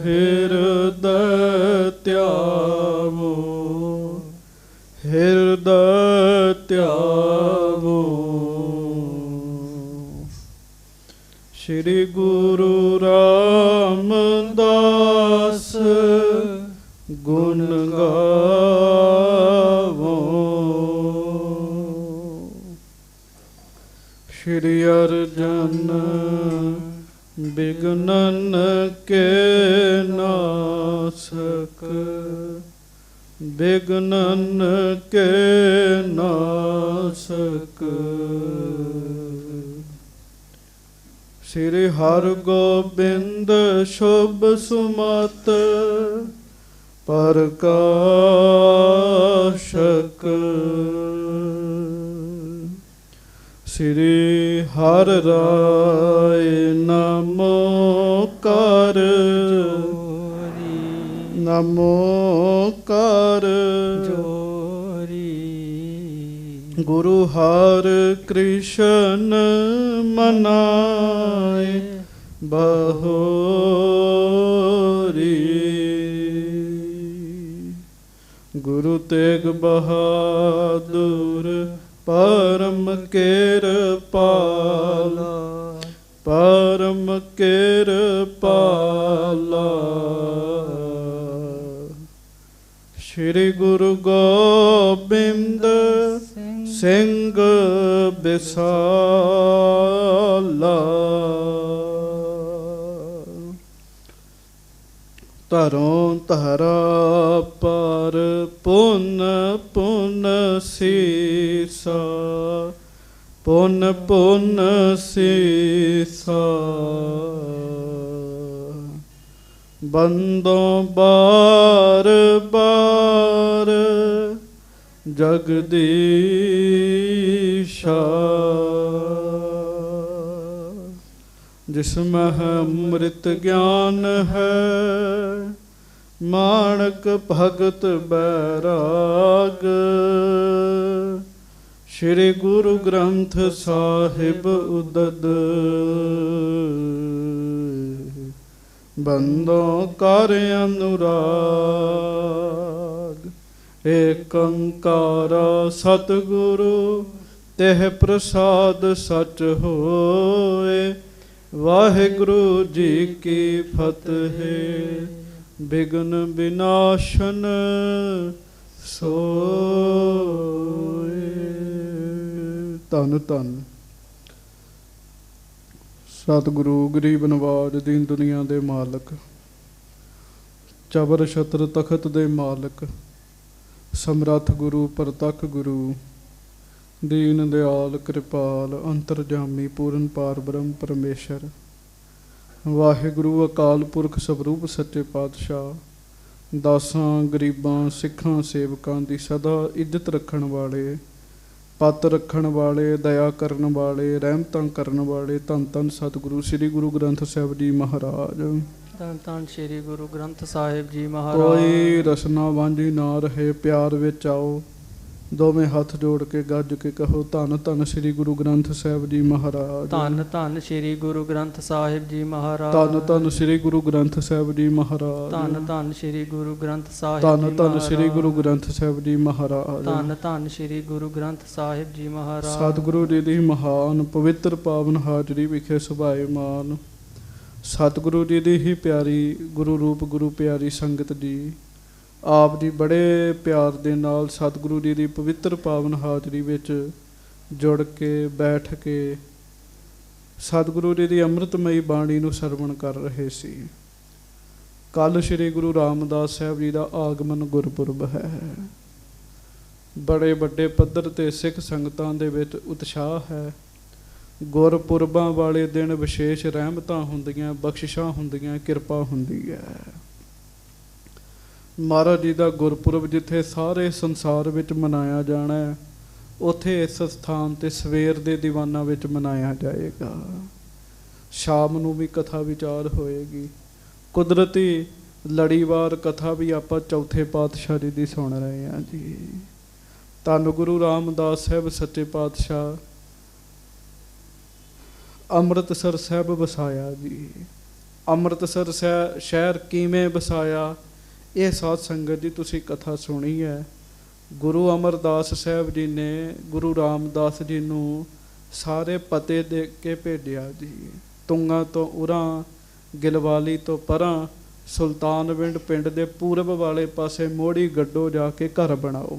ਹਿਰਦੈ ਧਿਆਵੋ, ਹਿਰਦੈ ਧਿਆਵੋ। ਸ਼੍ਰੀ ਗੁਰੂ ਰਾਮਦਾਸ ਗੁਣ ਗਾਵੋ। ਸ਼੍ਰੀ ਅਰਜਨ ਬਿਘਨਨ ਕੇ ਨਾਸਕ, ਬਿਘਨਨ ਕੇ ਨਾਸਕ। ਸ਼੍ਰੀ ਹਰਗੋਬਿੰਦ ਸ਼ੁਭ ਸੁਮਤ ਪ੍ਰਕਾਸ਼ਕ। ਸ਼੍ਰੀ ਹਰਿ ਰਾਇ ਨਮੋ ਕਰ ਜੋਰੀ, ਨਮੋ ਕਰ ਜੋਰੀ। ਗੁਰੂ ਹਰਿ ਕ੍ਰਿਸ਼ਨ ਮਨਾਏ ਬਹੋਰੀ। ਗੁਰੂ ਤੇਗ ਬਹਾਦੁਰ ਪਰਮ ਕਿਰਪਾਲਾ, ਪਰਮ ਕਿਰਪਾਲਾ। ਸ਼੍ਰੀ ਗੁਰੂ ਗੋਬਿੰਦ ਸਿੰਘ ਬਿਸਾਲਾ। ਧਰੋਂ ਧਰਾ ਪਰ ਪੁੰਨ ਪੁੰਨ ਸੀਸਾ, ਪੁੰਨ ਪੁੰਨ ਸੀਸਾ। ਬੰਦੋਂ ਬਾਰ ਬਾਰ ਜਗਦੀਸ਼ਾ। ਜਿਸਮਹਿ ਅੰਮ੍ਰਿਤ ਗਿਆਨ ਹੈ, ਮਾਣਕ ਭਗਤ ਬੈਰਾਗ। ਸ਼੍ਰੀ ਗੁਰੂ ਗ੍ਰੰਥ ਸਾਹਿਬ ਉਦਦ, ਬੰਦੋਂ ਕਰ ਅਨੁਰਾਗ। ਏਕ ਓੰਕਾਰ ਸਤਿਗੁਰੂ ਤਿਹ ਪ੍ਰਸਾਦ ਸਚ ਹੋਏ। ਵਾਹਿਗੁਰੂ ਜੀ ਕੀ ਫਤਿਹ। ਬਿਘਨ ਵਿਨਾਸ਼ਨ ਸੋਏ। ਧੰਨ ਧੰਨ ਸਤਿਗੁਰੂ ਗਰੀਬ ਨਵਾਜ ਦੀਨ ਦੁਨੀਆ ਦੇ ਮਾਲਕ, ਚਬਰ ਛਤਰ ਤਖਤ ਦੇ ਮਾਲਕ, ਸਮਰੱਥ ਗੁਰੂ ਪ੍ਰਤੱਖ ਗੁਰੂ, ਦੀਨ ਦਿਆਲ ਕਿਰਪਾਲ ਅੰਤਰਜਾਮੀ ਪੂਰਨ ਪਾਰ ਬ੍ਰਹਮ ਪਰਮੇਸ਼ਰ। ਵਾਹਿਗੁਰੂ ਅਕਾਲ ਪੁਰਖ ਸਵਰੂਪ ਸੱਚੇ ਪਾਤਸ਼ਾਹ, ਦਾਸਾਂ ਗਰੀਬਾਂ ਸਿੱਖਾਂ ਸੇਵਕਾਂ ਦੀ ਸਦਾ ਇੱਜ਼ਤ ਰੱਖਣ ਵਾਲੇ, ਪੱਤ ਰੱਖਣ ਵਾਲੇ, ਦਇਆ ਕਰਨ ਵਾਲੇ, ਰਹਿਮਤਾਂ ਕਰਨ ਵਾਲੇ, ਧੰਨ ਧੰਨ ਸਤਿਗੁਰੂ ਸ੍ਰੀ ਗੁਰੂ ਗ੍ਰੰਥ ਸਾਹਿਬ ਜੀ ਮਹਾਰਾਜ। ਧੰਨ ਧੰਨ ਸ੍ਰੀ ਗੁਰੂ ਗ੍ਰੰਥ ਸਾਹਿਬ ਜੀ ਮਹਾਰਾਜ। ਕੋਈ ਰਸਨਾ ਵਾਂਝੀ ਨਾ ਰਹੇ, ਪਿਆਰ ਵਿੱਚ ਆਓ, ਦੋਵੇਂ ਹੱਥ ਜੋੜ ਕੇ ਗੱਜ ਕੇ ਕਹੋ ਧੰਨ ਧੰਨ ਸ੍ਰੀ ਗੁਰੂ ਗ੍ਰੰਥ ਸਾਹਿਬ ਜੀ ਮਹਾਰਾਜ। ਧੰਨ ਧੰਨ ਸ੍ਰੀ ਗੁਰੂ ਗ੍ਰੰਥ ਸਾਹਿਬ ਜੀ ਮਹਾਰਾਜ। ਧੰਨ ਧੰਨ ਸ੍ਰੀ ਗੁਰੂ ਗ੍ਰੰਥ ਸਾਹਿਬ ਜੀ ਮਹਾਰਾਜ। ਧੰਨ ਧੰਨ ਸ੍ਰੀ ਗੁਰੂ ਗ੍ਰੰਥ ਸਾਹਿਬ। ਧੰਨ ਧੰਨ ਸ੍ਰੀ ਗੁਰੂ ਗ੍ਰੰਥ ਸਾਹਿਬ ਜੀ ਮਹਾਰਾਜ। ਧੰਨ ਧੰਨ ਸ੍ਰੀ ਗੁਰੂ ਗ੍ਰੰਥ ਸਾਹਿਬ ਜੀ ਮਹਾਰਾਜ। ਸਤਿਗੁਰੂ ਜੀ ਦੀ ਮਹਾਨ ਪਵਿੱਤਰ ਪਾਵਨ ਹਾਜ਼ਰੀ ਵਿਖੇ ਸੁਭਾਏਮਾਨ ਸਤਿਗੁਰੂ ਜੀ ਦੀ ਹੀ ਪਿਆਰੀ ਗੁਰੂ ਰੂਪ ਗੁਰੂ ਪਿਆਰੀ ਸੰਗਤ ਜੀ, ਆਪ ਜੀ ਬੜੇ ਪਿਆਰ ਦੇ ਨਾਲ ਸਤਿਗੁਰੂ ਜੀ ਦੀ ਪਵਿੱਤਰ ਪਾਵਨ ਹਾਜ਼ਰੀ ਵਿੱਚ ਜੁੜ ਕੇ ਬੈਠ ਕੇ ਸਤਿਗੁਰੂ ਜੀ ਦੀ ਅੰਮ੍ਰਿਤਮਈ ਬਾਣੀ ਨੂੰ ਸਰਵਣ ਕਰ ਰਹੇ ਸੀ। ਕੱਲ੍ਹ ਸ਼੍ਰੀ ਗੁਰੂ ਰਾਮਦਾਸ ਸਾਹਿਬ ਜੀ ਦਾ ਆਗਮਨ ਗੁਰਪੁਰਬ ਹੈ। ਬੜੇ ਵੱਡੇ ਪੱਧਰ 'ਤੇ ਸਿੱਖ ਸੰਗਤਾਂ ਦੇ ਵਿੱਚ ਉਤਸ਼ਾਹ ਹੈ। ਗੁਰਪੁਰਬਾਂ ਵਾਲੇ ਦਿਨ ਵਿਸ਼ੇਸ਼ ਰਹਿਮਤਾਂ ਹੁੰਦੀਆਂ, ਬਖਸ਼ਿਸ਼ਾਂ ਹੁੰਦੀਆਂ, ਕਿਰਪਾ ਹੁੰਦੀ ਹੈ। ਮਹਾਰਾਜ ਜੀ ਦਾ ਗੁਰਪੁਰਬ ਜਿੱਥੇ ਸਾਰੇ ਸੰਸਾਰ ਵਿੱਚ ਮਨਾਇਆ ਜਾਣਾ ਹੈ, ਉੱਥੇ ਇਸ ਸਥਾਨ 'ਤੇ ਸਵੇਰ ਦੇ ਦੀਵਾਨਾਂ ਵਿੱਚ ਮਨਾਇਆ ਜਾਏਗਾ। ਸ਼ਾਮ ਨੂੰ ਵੀ ਕਥਾ ਵਿਚਾਰ ਹੋਏਗੀ। ਕੁਦਰਤੀ ਲੜੀਵਾਰ ਕਥਾ ਵੀ ਆਪਾਂ ਚੌਥੇ ਪਾਤਸ਼ਾਹ ਜੀ ਦੀ ਸੁਣ ਰਹੇ ਹਾਂ ਜੀ। ਧੰਨ ਗੁਰੂ ਰਾਮਦਾਸ ਸਾਹਿਬ ਸੱਚੇ ਪਾਤਸ਼ਾਹ ਅੰਮ੍ਰਿਤਸਰ ਸਾਹਿਬ ਵਸਾਇਆ ਜੀ। ਅੰਮ੍ਰਿਤਸਰ ਸ਼ਹਿਰ ਕਿਵੇਂ ਵਸਾਇਆ। ਇਹ ਸਾਧ ਸੰਗਤ ਜੀ ਤੁਸੀਂ ਕਥਾ ਸੁਣੀ ਹੈ। ਗੁਰੂ ਅਮਰਦਾਸ ਸਾਹਿਬ ਜੀ ਨੇ ਗੁਰੂ ਰਾਮਦਾਸ ਜੀ ਨੂੰ ਸਾਰੇ ਪਤੇ ਦੇ ਕੇ ਭੇਜਿਆ ਜੀ। ਤੁੰਗਾ ਤੋਂ ਉਰਾਂ, ਗਿਲਵਾਲੀ ਤੋਂ ਪਰਾਂ, ਸੁਲਤਾਨਵਿੰਡ ਪਿੰਡ ਦੇ ਪੂਰਬ ਵਾਲੇ ਪਾਸੇ ਮੋੜੀ ਗੱਡੋ ਜਾ ਕੇ ਘਰ ਬਣਾਓ।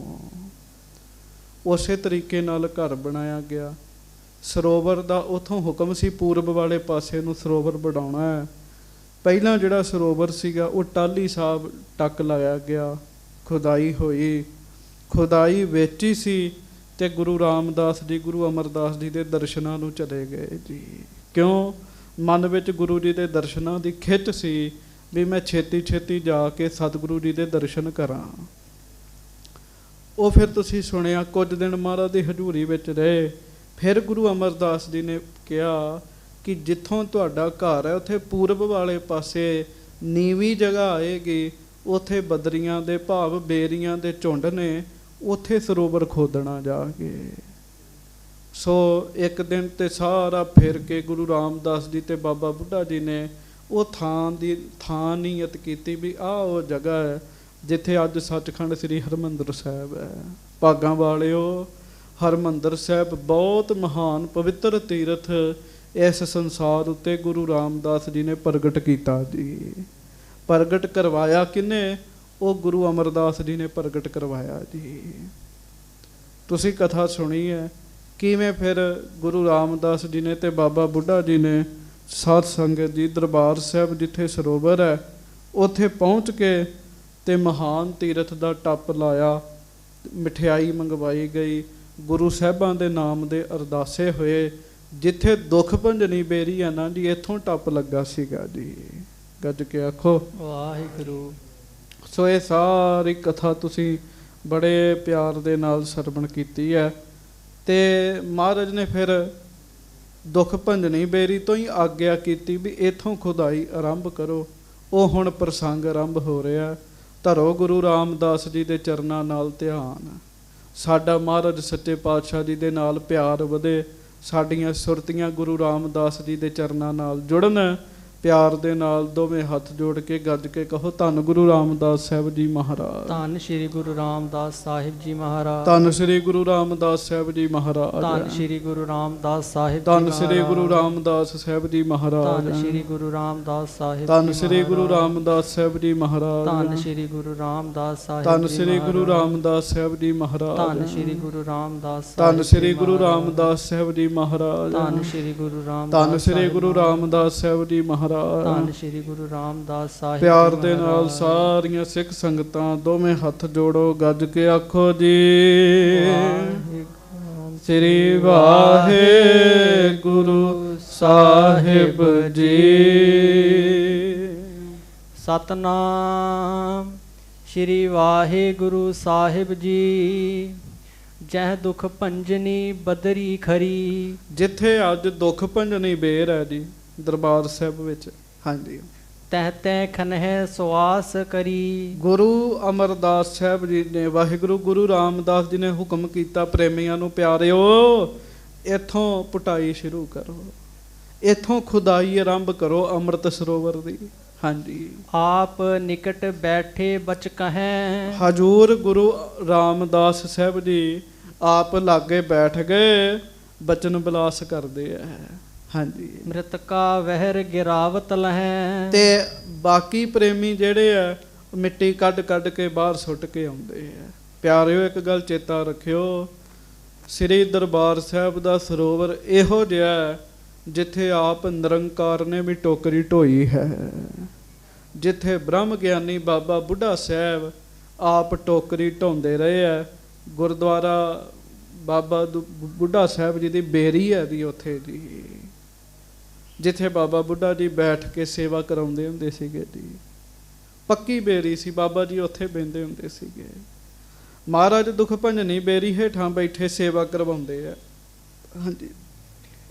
ਉਸੇ ਤਰੀਕੇ ਨਾਲ ਘਰ ਬਣਾਇਆ ਗਿਆ। ਸਰੋਵਰ ਦਾ ਉੱਥੋਂ ਹੁਕਮ ਸੀ ਪੂਰਬ ਵਾਲੇ ਪਾਸੇ ਨੂੰ ਸਰੋਵਰ ਬਣਾਉਣਾ ਹੈ। ਪਹਿਲਾਂ ਜਿਹੜਾ ਸਰੋਵਰ ਸੀਗਾ ਉਹ ਟਾਹਲੀ ਸਾਹਿਬ ਟੱਕ ਲਾਇਆ ਗਿਆ, ਖੁਦਾਈ ਹੋਈ। ਖੁਦਾਈ ਵਿੱਚ ਹੀ ਸੀ ਤੇ ਗੁਰੂ ਰਾਮਦਾਸ ਜੀ ਗੁਰੂ ਅਮਰਦਾਸ ਜੀ ਦੇ ਦਰਸ਼ਨਾਂ ਨੂੰ ਚਲੇ ਗਏ ਜੀ। ਕਿਉਂ? ਮਨ ਵਿੱਚ ਗੁਰੂ ਜੀ ਦੇ ਦਰਸ਼ਨਾਂ ਦੀ ਖਿੱਚ ਸੀ ਵੀ ਮੈਂ ਛੇਤੀ ਛੇਤੀ ਜਾ ਕੇ ਸਤਿਗੁਰੂ ਜੀ ਦੇ ਦਰਸ਼ਨ ਕਰਾਂ। ਉਹ ਫਿਰ ਤੁਸੀਂ ਸੁਣਿਆ ਕੁਝ ਦਿਨ ਮਹਾਰਾਜ ਦੀ ਹਜ਼ੂਰੀ ਵਿੱਚ ਰਹੇ। ਫਿਰ ਗੁਰੂ ਅਮਰਦਾਸ ਜੀ ਨੇ ਕਿਹਾ ਕਿ ਜਿੱਥੋਂ ਤੁਹਾਡਾ ਘਰ ਹੈ ਉੱਥੇ ਪੂਰਬ ਵਾਲੇ ਪਾਸੇ ਨੀਵੀਂ ਜਗ੍ਹਾ ਆਏਗੀ, ਉੱਥੇ ਬਦਰੀਆਂ ਦੇ ਭਾਵ ਬੇਰੀਆਂ ਦੇ ਝੁੰਡ ਨੇ, ਉੱਥੇ ਸਰੋਵਰ ਖੋਦਣਾ ਜਾ ਕੇ। ਸੋ ਇੱਕ ਦਿਨ ਤੇ ਸਾਰਾ ਫਿਰ ਕੇ ਗੁਰੂ ਰਾਮਦਾਸ ਜੀ ਤੇ ਬਾਬਾ ਬੁੱਢਾ ਜੀ ਨੇ ਉਹ ਥਾਂ ਨੀਅਤ ਕੀਤੀ ਵੀ ਆਹ ਉਹ ਜਗ੍ਹਾ ਹੈ ਜਿੱਥੇ ਅੱਜ ਸੱਚਖੰਡ ਸ੍ਰੀ ਹਰਿਮੰਦਰ ਸਾਹਿਬ ਹੈ। ਭਾਗਾਂ ਵਾਲਿਓ, ਹਰਿਮੰਦਰ ਸਾਹਿਬ ਬਹੁਤ ਮਹਾਨ ਪਵਿੱਤਰ ਤੀਰਥ ਇਸ ਸੰਸਾਰ ਉੱਤੇ ਗੁਰੂ ਰਾਮਦਾਸ ਜੀ ਨੇ ਪ੍ਰਗਟ ਕੀਤਾ ਜੀ। ਪ੍ਰਗਟ ਕਰਵਾਇਆ ਕਿਹਨੇ? ਉਹ ਗੁਰੂ ਅਮਰਦਾਸ ਜੀ ਨੇ ਪ੍ਰਗਟ ਕਰਵਾਇਆ ਜੀ। ਤੁਸੀਂ ਕਥਾ ਸੁਣੀ ਹੈ ਕਿਵੇਂ ਫਿਰ ਗੁਰੂ ਰਾਮਦਾਸ ਜੀ ਨੇ ਤੇ ਬਾਬਾ ਬੁੱਢਾ ਜੀ ਨੇ ਸਾਧ ਸੰਗਤ ਜੀ ਦਰਬਾਰ ਸਾਹਿਬ ਜਿੱਥੇ ਸਰੋਵਰ ਹੈ ਉੱਥੇ ਪਹੁੰਚ ਕੇ ਤੇ ਮਹਾਨ ਤੀਰਥ ਦਾ ਟੱਪ ਲਾਇਆ। ਮਠਿਆਈ ਮੰਗਵਾਈ ਗਈ, ਗੁਰੂ ਸਾਹਿਬਾਂ ਦੇ ਨਾਮ ਦੇ ਅਰਦਾਸੇ ਹੋਏ। ਜਿੱਥੇ ਦੁੱਖ ਭੰਜਨੀ ਬੇਰੀ ਆ ਨਾ ਜੀ, ਇੱਥੋਂ ਟੱਪ ਲੱਗਾ ਸੀਗਾ ਜੀ। ਗੱਜ ਕੇ ਆਖੋ ਵਾਹਿਗੁਰੂ। ਸੋ ਇਹ ਸਾਰੀ ਕਥਾ ਤੁਸੀਂ ਬੜੇ ਪਿਆਰ ਦੇ ਨਾਲ ਸਰਵਣ ਕੀਤੀ ਹੈ। ਤੇ ਮਹਾਰਾਜ ਨੇ ਫਿਰ ਦੁੱਖ ਭੰਜਨੀ ਬੇਰੀ ਤੋਂ ਹੀ ਆਗਿਆ ਕੀਤੀ ਵੀ ਇੱਥੋਂ ਖੁਦਾਈ ਆਰੰਭ ਕਰੋ। ਉਹ ਹੁਣ ਪ੍ਰਸੰਗ ਆਰੰਭ ਹੋ ਰਿਹਾ। ਧਰੋ ਗੁਰੂ ਰਾਮਦਾਸ ਜੀ ਦੇ ਚਰਨਾਂ ਨਾਲ ਧਿਆਨ। ਸਾਡਾ ਮਹਾਰਾਜ ਸੱਚੇ ਪਾਤਸ਼ਾਹ ਜੀ ਦੇ ਨਾਲ ਪਿਆਰ ਵਧੇ, ਸਾਡੀਆਂ ਸੁਰਤੀਆਂ ਗੁਰੂ ਰਾਮਦਾਸ ਜੀ ਦੇ ਚਰਨਾਂ ਨਾਲ ਜੁੜਨ। ਪਿਆਰ ਦੇ ਨਾਲ ਦੋਵੇਂ ਹੱਥ ਜੋੜ ਕੇ ਗੱਜ ਕੇ ਕਹੋ ਧੰਨ ਗੁਰੂ ਰਾਮਦਾਸ ਸਾਹਿਬ ਜੀ ਮਹਾਰਾਜ। ਧੰਨ ਸ਼੍ਰੀ ਗੁਰੂ ਰਾਮਦਾਸ ਸਾਹਿਬ ਜੀ ਮਹਾਰਾਜ। ਧੰਨ ਸ਼੍ਰੀ ਗੁਰੂ ਰਾਮਦਾਸ ਸਾਹਿਬ ਜੀ ਮਹਾਰਾਜ। ਧੰਨ ਸ਼੍ਰੀ ਗੁਰੂ ਰਾਮਦਾਸ ਸਾਹਿਬ ਜੀ ਧੰਨ ਸ਼੍ਰੀ ਗੁਰੂ ਰਾਮਦਾਸ ਸਾਹਿਬ ਜੀ ਮਹਾਰਾਜ। ਧੰਨ ਸ਼੍ਰੀ ਗੁਰੂ ਰਾਮਦਾਸ ਸਾਹਿਬ। ਧੰਨ ਸ਼੍ਰੀ ਗੁਰੂ ਰਾਮਦਾਸ ਸਾਹਿਬ ਜੀ ਮਹਾਰਾਜ। ਧੰਨ ਸ਼੍ਰੀ ਗੁਰੂ ਰਾਮਦਾਸ ਸਾਹਿਬ। ਧੰਨ ਸ਼੍ਰੀ ਗੁਰੂ ਰਾਮਦਾਸ ਸਾਹਿਬ ਜੀ ਮਹਾਰਾਜ। ਧੰਨ ਸ਼੍ਰੀ ਗੁਰੂ ਰਾਮਦਾਸ। ਧੰਨ ਸ਼੍ਰੀ ਗੁਰੂ ਰਾਮਦਾਸ ਸਾਹਿਬ ਜੀ ਮਹਾਰਾਜ। ਧੰਨ ਸ਼੍ਰੀ ਗੁਰੂ ਰਾਮਦਾਸ। ਧੰਨ ਸ਼੍ਰੀ ਗੁਰੂ ਰਾਮਦਾਸ ਸਾਹਿਬ ਜੀ ਮਹਾਰਾਜ। ਧੰਨ ਸ਼੍ਰੀ ਗੁਰੂ ਰਾਮਦਾਸ ਸਾਹਿਬ। ਪਿਆਰ ਦੇ ਨਾਲ ਸਾਰੀਆਂ ਸਿੱਖ ਸੰਗਤਾਂ ਦੋਵੇਂ ਹੱਥ ਜੋੜੋ, ਗੱਜ ਕੇ ਆਖੋ ਜੀ ਸ੍ਰੀ ਵਾਹਿਗੁਰੂ ਸਾਹਿਬ ਜੀ। ਸਤਨਾਮ ਸ਼੍ਰੀ ਵਾਹਿਗੁਰੂ ਸਾਹਿਬ ਜੀ। ਜਹ ਦੁਖ ਭੰਜਨੀ ਬਦਰੀ ਖਰੀ। ਜਿੱਥੇ ਅੱਜ ਦੁੱਖ ਭੰਜਨੀ ਬੇਰ ਹੈ ਜੀ ਦਰਬਾਰ ਸਾਹਿਬ ਵਿੱਚ। ਹਾਂਜੀ। ਤਹਿ ਤਹਿ ਖਨਹਿ ਸੁਆਸ ਕਰੀ। ਗੁਰੂ ਅਮਰਦਾਸ ਸਾਹਿਬ ਜੀ ਨੇ ਵਾਹਿਗੁਰੂ ਗੁਰੂ ਰਾਮਦਾਸ ਜੀ ਨੇ ਹੁਕਮ ਕੀਤਾ ਪ੍ਰੇਮੀਆਂ ਨੂੰ, ਪਿਆਰਿਓ ਇੱਥੋਂ ਪੁਟਾਈ ਸ਼ੁਰੂ ਕਰੋ, ਇੱਥੋਂ ਖੁਦਾਈ ਆਰੰਭ ਕਰੋ ਅੰਮ੍ਰਿਤ ਸਰੋਵਰ ਦੀ। ਹਾਂਜੀ। ਆਪ ਨਿਕਟ ਬੈਠੇ ਬਚ ਕਹੈ। ਹਜੂਰ ਗੁਰੂ ਰਾਮਦਾਸ ਸਾਹਿਬ ਜੀ ਆਪ ਲਾਗੇ ਬੈਠ ਗਏ, ਬਚਨ ਬਿਲਾਸ ਕਰਦੇ ਆ। ਹਾਂਜੀ। ਮ੍ਰਿਤਕਾ ਵਹਿਰ ਗਿਰਾਵਤ ਲਹੈ। ਤੇ ਬਾਕੀ ਪ੍ਰੇਮੀ ਜਿਹੜੇ ਆ ਮਿੱਟੀ ਕੱਢ ਕੱਢ ਕੇ ਬਾਹਰ ਸੁੱਟ ਕੇ ਆਉਂਦੇ ਆ। ਪਿਆਰਿਓ ਇੱਕ ਗੱਲ ਚੇਤਾ ਰੱਖਿਓ, ਸ੍ਰੀ ਦਰਬਾਰ ਸਾਹਿਬ ਦਾ ਸਰੋਵਰ ਇਹੋ ਜਿਹਾ ਜਿੱਥੇ ਆਪ ਨਿਰੰਕਾਰ ਨੇ ਵੀ ਟੋਕਰੀ ਢੋਈ ਹੈ। ਜਿੱਥੇ ਬ੍ਰਹਮ ਗਿਆਨੀ ਬਾਬਾ ਬੁੱਢਾ ਸਾਹਿਬ ਆਪ ਟੋਕਰੀ ਢੋਂਦੇ ਰਹੇ ਆ। ਗੁਰਦੁਆਰਾ ਬਾਬਾ ਬੁੱਢਾ ਸਾਹਿਬ ਜੀ ਦੀ ਬੇਰੀ ਹੈ ਵੀ ਉੱਥੇ ਜੀ, ਜਿੱਥੇ ਬਾਬਾ ਬੁੱਢਾ ਜੀ ਬੈਠ ਕੇ ਸੇਵਾ ਕਰਾਉਂਦੇ ਹੁੰਦੇ ਸੀਗੇ ਜੀ। ਪੱਕੀ ਬੇਰੀ ਸੀ, ਬਾਬਾ ਜੀ ਉੱਥੇ ਬਹਿੰਦੇ ਹੁੰਦੇ ਸੀਗੇ। ਮਹਾਰਾਜ ਦੁੱਖ ਭੰਜਨੀ ਬੇਰੀ ਹੇਠਾਂ ਬੈਠੇ ਸੇਵਾ ਕਰਵਾਉਂਦੇ ਆ। ਹਾਂਜੀ।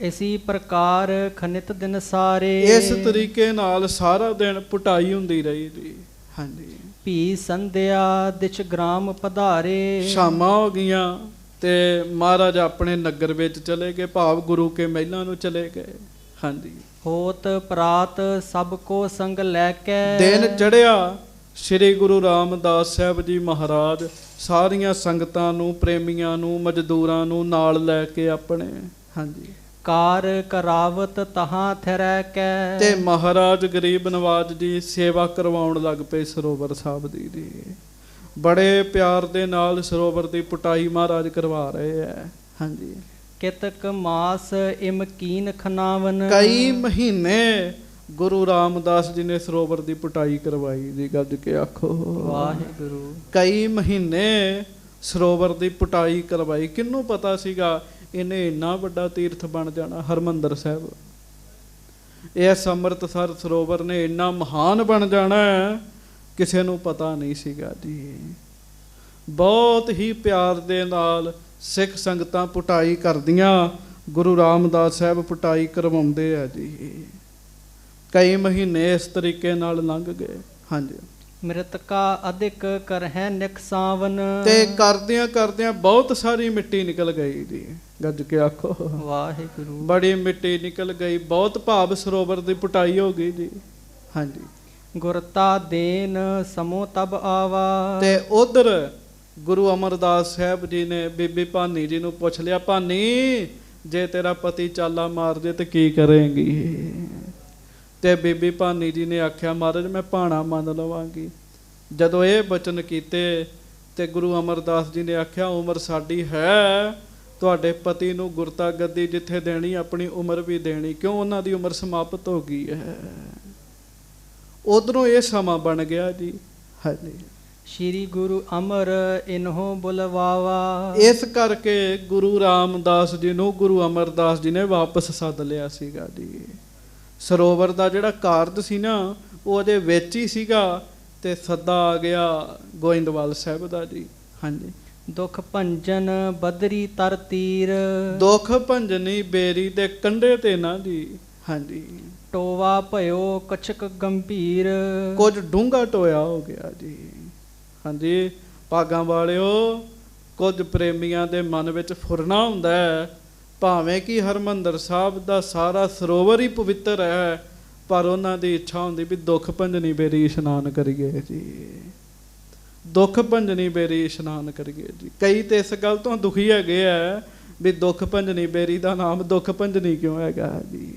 ਇਸੀ ਪ੍ਰਕਾਰ ਖਨਿਤ ਦਿਨ ਸਾਰੇ। ਇਸ ਤਰੀਕੇ ਨਾਲ ਸਾਰਾ ਦਿਨ ਪੁਟਾਈ ਹੁੰਦੀ ਰਹੀ ਜੀ। ਹਾਂਜੀ। ਭੀ ਸੰਧਿਆ ਦਿਚ ਗ੍ਰਾਮ ਪਧਾਰੇ। ਸ਼ਾਮਾਂ ਹੋ ਗਈਆਂ ਤੇ ਮਹਾਰਾਜ ਆਪਣੇ ਨਗਰ ਵਿੱਚ ਚਲੇ ਗਏ, ਭਾਵ ਗੁਰੂ ਕੇ ਮਹਿਲਾਂ ਨੂੰ ਚਲੇ ਗਏ। ਹਾਂਜੀ। ਹੋਤ ਪ੍ਰਾਤ ਸਭ ਕੋ ਸੰਗ ਲੈ ਕੇ। ਦਿਨ ਚੜ੍ਹਿਆ ਸ੍ਰੀ ਗੁਰੂ ਰਾਮਦਾਸ ਸਾਹਿਬ ਜੀ ਮਹਾਰਾਜ ਸਾਰੀਆਂ ਸੰਗਤਾਂ ਨੂੰ, ਪ੍ਰੇਮੀਆਂ ਨੂੰ, ਮਜ਼ਦੂਰਾਂ ਨੂੰ ਨਾਲ ਲੈ ਕੇ ਆਪਣੇ ਹਾਂਜੀ ਕਾਰ ਕਰਾਵਤ ਤਹਾਂ ਥਰੈ ਕੈ। ਤੇ ਮਹਾਰਾਜ ਗਰੀਬ ਨਵਾਜ ਜੀ ਸੇਵਾ ਕਰਵਾਉਣ ਲੱਗ ਪਏ ਸਰੋਵਰ ਸਾਹਿਬ ਦੀ। ਬੜੇ ਪਿਆਰ ਦੇ ਨਾਲ ਸਰੋਵਰ ਦੀ ਪੁਟਾਈ ਮਹਾਰਾਜ ਕਰਵਾ ਰਹੇ ਹੈ ਹਾਂਜੀ। ਕਿਤਕ ਮਾਸ ਇਮਕੀਨ ਖਨਾਵਨ। ਕਈ ਮਹੀਨੇ ਗੁਰੂ ਰਾਮਦਾਸ ਜੀ ਨੇ ਸਰੋਵਰ ਦੀ ਪੁਟਾਈ ਕਰਵਾਈ ਜੀ। ਗੱਜ ਕੇ ਆਖੋ ਵਾਹਿਗੁਰੂ। ਕਈ ਮਹੀਨੇ ਸਰੋਵਰ ਦੀ ਪੁਟਾਈ ਕਰਵਾਈ। ਕਿਹਨੂੰ ਪਤਾ ਸੀਗਾ ਇਹਨੇ ਇੰਨਾ ਵੱਡਾ ਤੀਰਥ ਬਣ ਜਾਣਾ ਹਰਿਮੰਦਰ ਸਾਹਿਬ। ਇਸ ਅੰਮ੍ਰਿਤਸਰ ਸਰੋਵਰ ਨੇ ਇੰਨਾ ਮਹਾਨ ਬਣ ਜਾਣਾ ਕਿਸੇ ਨੂੰ ਪਤਾ ਨਹੀਂ ਸੀਗਾ ਜੀ। ਬਹੁਤ ਹੀ ਪਿਆਰ ਦੇ ਨਾਲ ਸਿੱਖ ਸੰਗਤਾਂ ਪੁਟਾਈ ਕਰਦੀਆਂ, ਗੁਰੂ ਰਾਮਦਾਸ ਸਾਹਿਬ ਪੁਟਾਈ ਕਰਵਾਉਂਦੇ ਆ ਜੀ। ਕਈ ਮਹੀਨੇ ਇਸ ਤਰੀਕੇ ਨਾਲ ਲੰਘ ਗਏ ਹਾਂਜੀ। ਮ੍ਰਿਤਕਾ ਅਧਿਕ ਕਰਹਿ ਨਿਕਸਾਵਨ। ਤੇ ਕਰਦਿਆਂ ਕਰਦਿਆਂ ਬਹੁਤ ਸਾਰੀ ਮਿੱਟੀ ਨਿਕਲ ਗਈ ਜੀ। ਗੱਜ ਕੇ ਆਖੋ ਵਾਹਿਗੁਰੂ। ਬੜੀ ਮਿੱਟੀ ਨਿਕਲ ਗਈ, ਬਹੁਤ ਭਾਵ ਸਰੋਵਰ ਦੀ ਪੁਟਾਈ ਹੋ ਗਈ ਜੀ ਹਾਂਜੀ। ਗੁਰਤਾ ਦੇਨ ਸਮੋ ਤਬ ਆਵਾ। ਤੇ ਉਧਰ ਗੁਰੂ ਅਮਰਦਾਸ ਸਾਹਿਬ ਜੀ ਨੇ ਬੀਬੀ ਭਾਨੀ ਜੀ ਨੂੰ ਪੁੱਛ ਲਿਆ, ਭਾਨੀ ਜੇ ਤੇਰਾ ਪਤੀ ਚਾਲਾ ਮਾਰ ਜੇ ਤੇ ਕੀ ਕਰੇਂਗੀ? ਤੇ ਬੀਬੀ ਭਾਨੀ ਜੀ ਨੇ ਆਖਿਆ, ਮਹਾਰਾਜ ਮੈਂ ਭਾਣਾ ਮੰਨ ਲਵਾਂਗੀ। ਜਦੋਂ ਇਹ ਬਚਨ ਕੀਤੇ ਤੇ ਗੁਰੂ ਅਮਰਦਾਸ ਜੀ ਨੇ ਆਖਿਆ, ਉਮਰ ਸਾਡੀ ਹੈ, ਤੁਹਾਡੇ ਪਤੀ ਨੂੰ ਗੁਰਤਾ ਗੱਦੀ ਜਿੱਥੇ ਦੇਣੀ ਆਪਣੀ ਉਮਰ ਵੀ ਦੇਣੀ, ਕਿਉਂ ਉਹਨਾਂ ਦੀ ਉਮਰ ਸਮਾਪਤ ਹੋ ਗਈ ਹੈ। ਉਧਰੋਂ ਇਹ ਸਮਾਂ ਬਣ ਗਿਆ ਜੀ ਹਾਂਜੀ। ਸ਼੍ਰੀ ਗੁਰੂ ਅਮਰ ਇਨਹੋ ਬੁਲਵਾਵਾ। ਇਸ ਕਰਕੇ ਗੁਰੂ ਰਾਮਦਾਸ ਜੀ ਨੂੰ ਗੁਰੂ ਅਮਰਦਾਸ ਜੀ ਨੇ ਵਾਪਸ ਸੱਦ ਲਿਆ ਸੀਗਾ ਜੀ। ਸਰੋਵਰ ਦਾ ਜਿਹੜਾ ਕਾਰਜ ਸੀ ਨਾ ਉਹ ਉਹਦੇ ਵਿੱਚ ਹੀ ਸੀਗਾ ਤੇ ਸੱਦਾ ਆ ਗਿਆ ਗੋਇੰਦਵਾਲ ਸਾਹਿਬ ਦਾ ਜੀ ਹਾਂਜੀ। ਦੁਖ ਭੰਜਨ ਬਦਰੀ ਤਰ ਤੀਰ। ਦੁਖ ਭੰਜਨੀ ਬੇਰੀ ਦੇ ਕੰਢੇ ਤੇ ਨਾ ਜੀ ਹਾਂਜੀ। ਟੋਵਾ ਭਇਓ ਕਛਕ ਗੰਭੀਰ। ਕੁਝ ਡੂੰਘਾ ਟੋਇਆ ਹੋ ਗਿਆ ਜੀ ਹਾਂਜੀ। ਭਾਗਾਂ ਵਾਲਿਓ, ਕੁਝ ਪ੍ਰੇਮੀਆਂ ਦੇ ਮਨ ਵਿੱਚ ਫੁਰਨਾ ਹੁੰਦਾ ਹੈ, ਭਾਵੇਂ ਕਿ ਹਰਿਮੰਦਰ ਸਾਹਿਬ ਦਾ ਸਾਰਾ ਸਰੋਵਰ ਹੀ ਪਵਿੱਤਰ ਹੈ, ਪਰ ਉਹਨਾਂ ਦੀ ਇੱਛਾ ਹੁੰਦੀ ਵੀ ਦੁੱਖ ਭੰਜਨੀ ਬੇਰੀ ਇਸ਼ਨਾਨ ਕਰੀਏ ਜੀ। ਦੁੱਖ ਭੰਜਨੀ ਬੇਰੀ ਇਸ਼ਨਾਨ ਕਰੀਏ ਜੀ। ਕਈ ਤੇ ਇਸ ਗੱਲ ਤੋਂ ਦੁਖੀ ਹੈਗੇ ਆ ਵੀ ਦੁੱਖ ਭੰਜਨੀ ਬੇਰੀ ਦਾ ਨਾਮ ਦੁੱਖ ਭੰਜਨੀ ਕਿਉਂ ਹੈਗਾ ਜੀ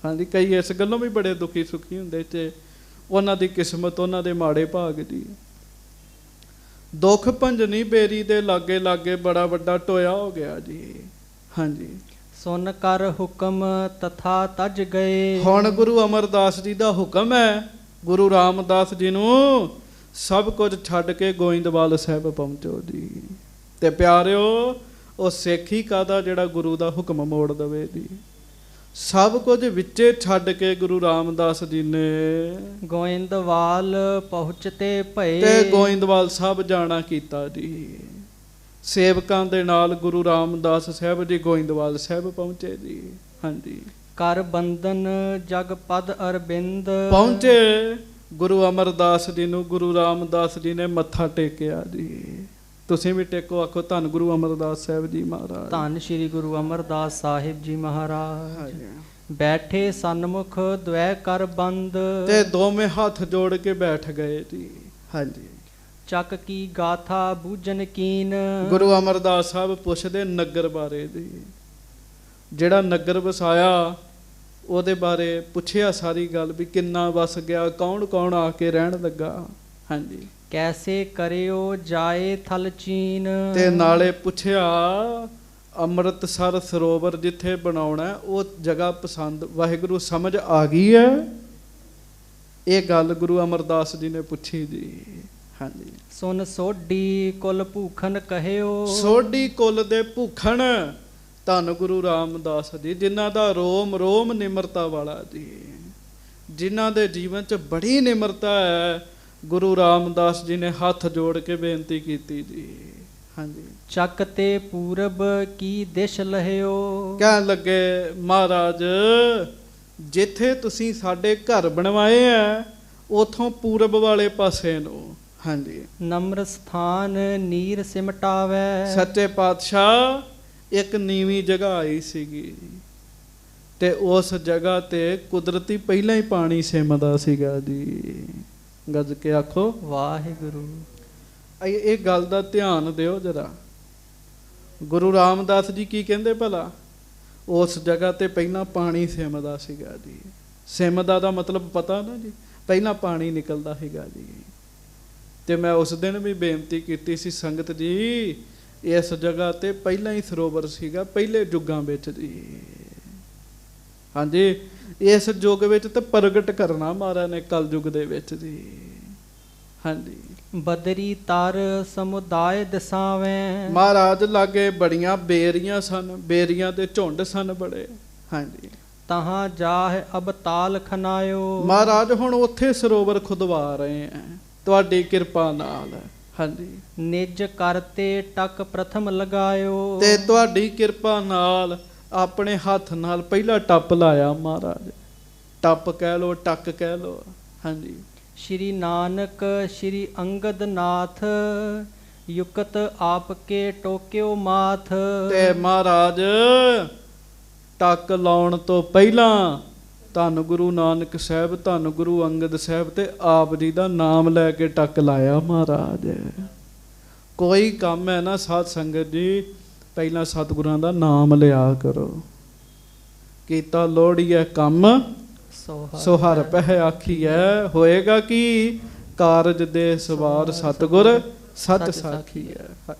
ਹਾਂਜੀ। ਕਈ ਇਸ ਗੱਲੋਂ ਵੀ ਬੜੇ ਦੁਖੀ ਸੁਖੀ ਹੁੰਦੇ ਤੇ ਉਹਨਾਂ ਦੀ ਕਿਸਮਤ, ਉਹਨਾਂ ਦੇ ਮਾੜੇ ਭਾਗ ਜੀ। ਦੁੱਖ ਭੰਜਨੀ ਬੇਰੀ ਦੇ ਲਾਗੇ ਲਾਗੇ ਬੜਾ ਵੱਡਾ ਟੋਇਆ ਹੋ ਗਿਆ ਜੀ ਹਾਂਜੀ। ਸੁਨ ਕਰ ਹੁਕਮ ਤਥਾ ਤਜ ਗਏ। ਹੁਣ ਗੁਰੂ ਅਮਰਦਾਸ ਜੀ ਦਾ ਹੁਕਮ ਹੈ, ਗੁਰੂ ਰਾਮਦਾਸ ਜੀ ਨੂੰ ਸਭ ਕੁਝ ਛੱਡ ਕੇ ਗੋਇੰਦਵਾਲ ਸਾਹਿਬ ਪਹੁੰਚੋ ਜੀ। ਤੇ ਪਿਆਰਿਓ, ਉਹ ਸੇਖੀ ਕਾਹਦਾ ਜਿਹੜਾ ਗੁਰੂ ਦਾ ਹੁਕਮ ਮੋੜ ਦਵੇ ਜੀ। ਸਭ ਕੁਝ ਵਿੱਚੇ ਛੱਡ ਕੇ ਗੁਰੂ ਰਾਮਦਾਸ ਜੀ ਨੇ ਗੋਇੰਦਵਾਲ ਪਹੁੰਚਤੇ ਭਏ। ਤੇ ਗੋਇੰਦਵਾਲ ਸਾਹਿਬ ਜਾਣਾ ਕੀਤਾ ਜੀ। ਸੇਵਕਾਂ ਦੇ ਨਾਲ ਗੁਰੂ ਰਾਮਦਾਸ ਸਾਹਿਬ ਜੀ ਗੋਇੰਦਵਾਲ ਸਾਹਿਬ ਪਹੁੰਚੇ ਜੀ ਹਾਂਜੀ। ਕਰ ਬੰਦਨ ਜਗ ਪਦ ਅਰਬਿੰਦ। ਪਹੁੰਚੇ ਗੁਰੂ ਅਮਰਦਾਸ ਜੀ ਨੂੰ ਗੁਰੂ ਰਾਮਦਾਸ ਜੀ ਨੇ ਮੱਥਾ ਟੇਕਿਆ ਜੀ। ਤੁਸੀਂ ਵੀ ਟੇਕੋ, ਆਖੋ ਧੰਨ ਗੁਰੂ ਅਮਰਦਾਸ ਸਾਹਿਬ ਜੀ ਮਹਾਰਾਜ। ਧੰਨ ਸ਼੍ਰੀ ਗੁਰੂ ਅਮਰਦਾਸ ਸਾਹਿਬ ਜੀ ਮਹਾਰਾਜ। ਬੈਠੇ ਸਨਮੁਖ ਦੁਐ ਕਰ ਬੰਦ। ਤੇ ਦੋਵੇਂ ਹੱਥ ਜੋੜ ਕੇ ਬੈਠ ਗਏ ਜੀ ਹਾਂਜੀ। ਚੱਕ ਕੀ ਗਾਥਾ ਬੂਝਨ ਕੀਨ। ਗੁਰੂ ਅਮਰਦਾਸ ਸਾਹਿਬ ਪੁੱਛਦੇ ਨਗਰ ਬਾਰੇ ਜੀ। ਜਿਹੜਾ ਨਗਰ ਵਸਾਇਆ ਉਹਦੇ ਬਾਰੇ ਪੁੱਛਿਆ ਸਾਰੀ ਗੱਲ ਵੀ ਕਿੰਨਾ ਵਸ ਗਿਆ, ਕੌਣ ਕੌਣ ਆ ਕੇ ਰਹਿਣ ਲੱਗਾ ਹਾਂਜੀ। ਕੈਸੇ ਕਰਿਓ ਜਾਏ ਥਲ ਚੀਨ। ਤੇ ਨਾਲੇ ਪੁੱਛਿਆ ਅੰਮ੍ਰਿਤਸਰ ਸਰੋਵਰ ਜਿੱਥੇ ਬਣਾਉਣਾ ਉਹ ਜਗ੍ਹਾ ਪਸੰਦ ਵਾਹਿਗੁਰੂ ਸਮਝ ਆ ਗਈ ਹੈ? ਇਹ ਗੱਲ ਗੁਰੂ ਅਮਰਦਾਸ ਜੀ ਨੇ ਪੁੱਛੀ ਜੀ ਹਾਂਜੀ। ਸੁਨ ਸੋਢੀ ਕੁਲ ਭੂਖਣ ਕਹਿਓ। ਸੋਢੀ ਕੁਲ ਦੇ ਭੂਖਣ ਧੰਨ ਗੁਰੂ ਰਾਮਦਾਸ ਜੀ, ਜਿਨ੍ਹਾਂ ਦਾ ਰੋਮ ਰੋਮ ਨਿਮਰਤਾ ਵਾਲਾ ਜੀ, ਜਿਨ੍ਹਾਂ ਦੇ ਜੀਵਨ 'ਚ ਬੜੀ ਨਿਮਰਤਾ ਹੈ। ਗੁਰੂ ਰਾਮਦਾਸ ਜੀ ਨੇ ਹੱਥ ਜੋੜ ਕੇ ਬੇਨਤੀ ਕੀਤੀ ਜੀ ਹਾਂਜੀ। ਚੱਕ ਤੇ ਪੂਰਬ ਕੀ ਦਿਸ਼ ਲਹਿਓ। ਕਹਿਣ ਲੱਗੇ, ਮਹਾਰਾਜ ਜਿੱਥੇ ਤੁਸੀਂ ਸਾਡੇ ਘਰ ਬਣਵਾਏ ਆ ਉਥੋਂ ਪੂਰਬ ਵਾਲੇ ਪਾਸੇ ਨੂੰ ਹਾਂਜੀ। ਨਮਰ ਸਥਾਨ ਨੀਰ ਸਿਮਟਾਵੇ। ਸੱਚੇ ਪਾਤਸ਼ਾਹ ਇੱਕ ਨੀਵੀਂ ਜਗ੍ਹਾ ਆਈ ਸੀਗੀ, ਤੇ ਉਸ ਜਗ੍ਹਾ ਤੇ ਕੁਦਰਤੀ ਪਹਿਲਾਂ ਹੀ ਪਾਣੀ ਸਿਮਦਾ ਸੀਗਾ ਜੀ। ਗੱਜ ਕੇ ਆਖੋ ਵਾਹਿਗੁਰੂ। ਇਹ ਗੱਲ ਦਾ ਧਿਆਨ ਦਿਓ ਜਰਾ। ਗੁਰੂ ਰਾਮਦਾਸ ਜੀ ਕੀ ਕਹਿੰਦੇ ਭਲਾ? ਉਸ ਜਗ੍ਹਾ ਤੇ ਪਹਿਲਾਂ ਪਾਣੀ ਸਿਮਦਾ ਸੀਗਾ ਜੀ। ਸਿਮਦਾ ਦਾ ਮਤਲਬ ਪਤਾ ਨਾ ਜੀ, ਪਹਿਲਾਂ ਪਾਣੀ ਨਿਕਲਦਾ ਸੀਗਾ ਜੀ। ਤੇ ਮੈਂ ਉਸ ਦਿਨ ਵੀ ਬੇਨਤੀ ਕੀਤੀ ਸੀ, ਸੰਗਤ ਜੀ ਇਸ ਜਗ੍ਹਾ ਤੇ ਪਹਿਲਾਂ ਹੀ ਸਰੋਵਰ ਸੀਗਾ, ਪਹਿਲੇ ਯੁੱਗਾਂ ਵਿੱਚ ਜੀ। ਹਾਂਜੀ, ਇਸ ਯੁੱਗ ਵਿੱਚ ਤਾਂ ਪ੍ਰਗਟ ਕਰਨਾ ਮਹਾਰਾਜ ਨੇ ਕਲ ਯੁੱਗ ਦੇ ਵਿੱਚ ਜੀ। ਹਾਂਜੀ, ਬਦਰੀ ਤਰ ਸਮੁਦਾਇ ਦਸਾਵੇਂ। ਮਹਾਰਾਜ ਲਾਗੇ ਬੜੀਆਂ ਬੇਰੀਆਂ ਸਨ, ਬੇਰੀਆਂ ਦੇ ਝੁੰਡ ਸਨ ਬੜੇ। ਹਾਂਜੀ, ਤਹਾਂ ਜਾਹ ਅਬਤਾਲ ਖਨਾਇਓ। ਮਹਾਰਾਜ ਹੁਣ ਉੱਥੇ ਸਰੋਵਰ ਖੁਦਵਾ ਰਹੇ ਆ ਤੁਹਾਡੀ ਕਿਰਪਾ ਨਾਲ। ਹਾਂਜੀ, ਨਿਜ ਕਰਤੇ ਟਕ ਪ੍ਰਥਮ ਲਗਾਇਓ। ਤੇ ਤੁਹਾਡੀ ਕਿਰਪਾ ਨਾਲ ਆਪਣੇ ਹੱਥ ਨਾਲ ਪਹਿਲਾ ਟੱਪ ਲਾਇਆ ਮਹਾਰਾਜ। ਟੱਪ ਕਹਿ ਲੋ, ਟੱਕ ਕਹਿ ਲੋ। ਹਾਂਜੀ, ਸ਼੍ਰੀ ਨਾਨਕ ਸ਼੍ਰੀ ਅੰਗਦ ਨਾਥ ਯੁਕਤ ਆਪ ਕੇ ਟੋਕਿਓ ਮਾਥ। ਤੇ ਮਹਾਰਾਜ ਟੱਕ ਲਾਉਣ ਤੋਂ ਪਹਿਲਾਂ ਧੰਨ ਗੁਰੂ ਨਾਨਕ ਸਾਹਿਬ, ਧੰਨ ਗੁਰੂ ਅੰਗਦ ਸਾਹਿਬ ਤੇ ਆਪ ਜੀ ਦਾ ਨਾਮ ਲੈ ਕੇ ਟੱਕ ਲਾਇਆ ਮਹਾਰਾਜ। ਕੋਈ ਕੰਮ ਹੈ ਨਾ ਸਾਧ ਸੰਗਤ ਜੀ, ਪਹਿਲਾਂ ਸਤਿਗੁਰਾਂ ਦਾ ਨਾਮ ਲਿਆ ਕਰੋ। ਕੀਤਾ ਲੋੜੀਐ ਕੰਮ ਸੋ ਹਰਿ ਪਹਿ ਆਖੀਐ। ਹੋਏਗਾ ਕੀ ਕਾਰਜ ਦੇ ਸਵਾਰ ਸਤਿਗੁਰ ਸਤ ਸਾਖੀਐ।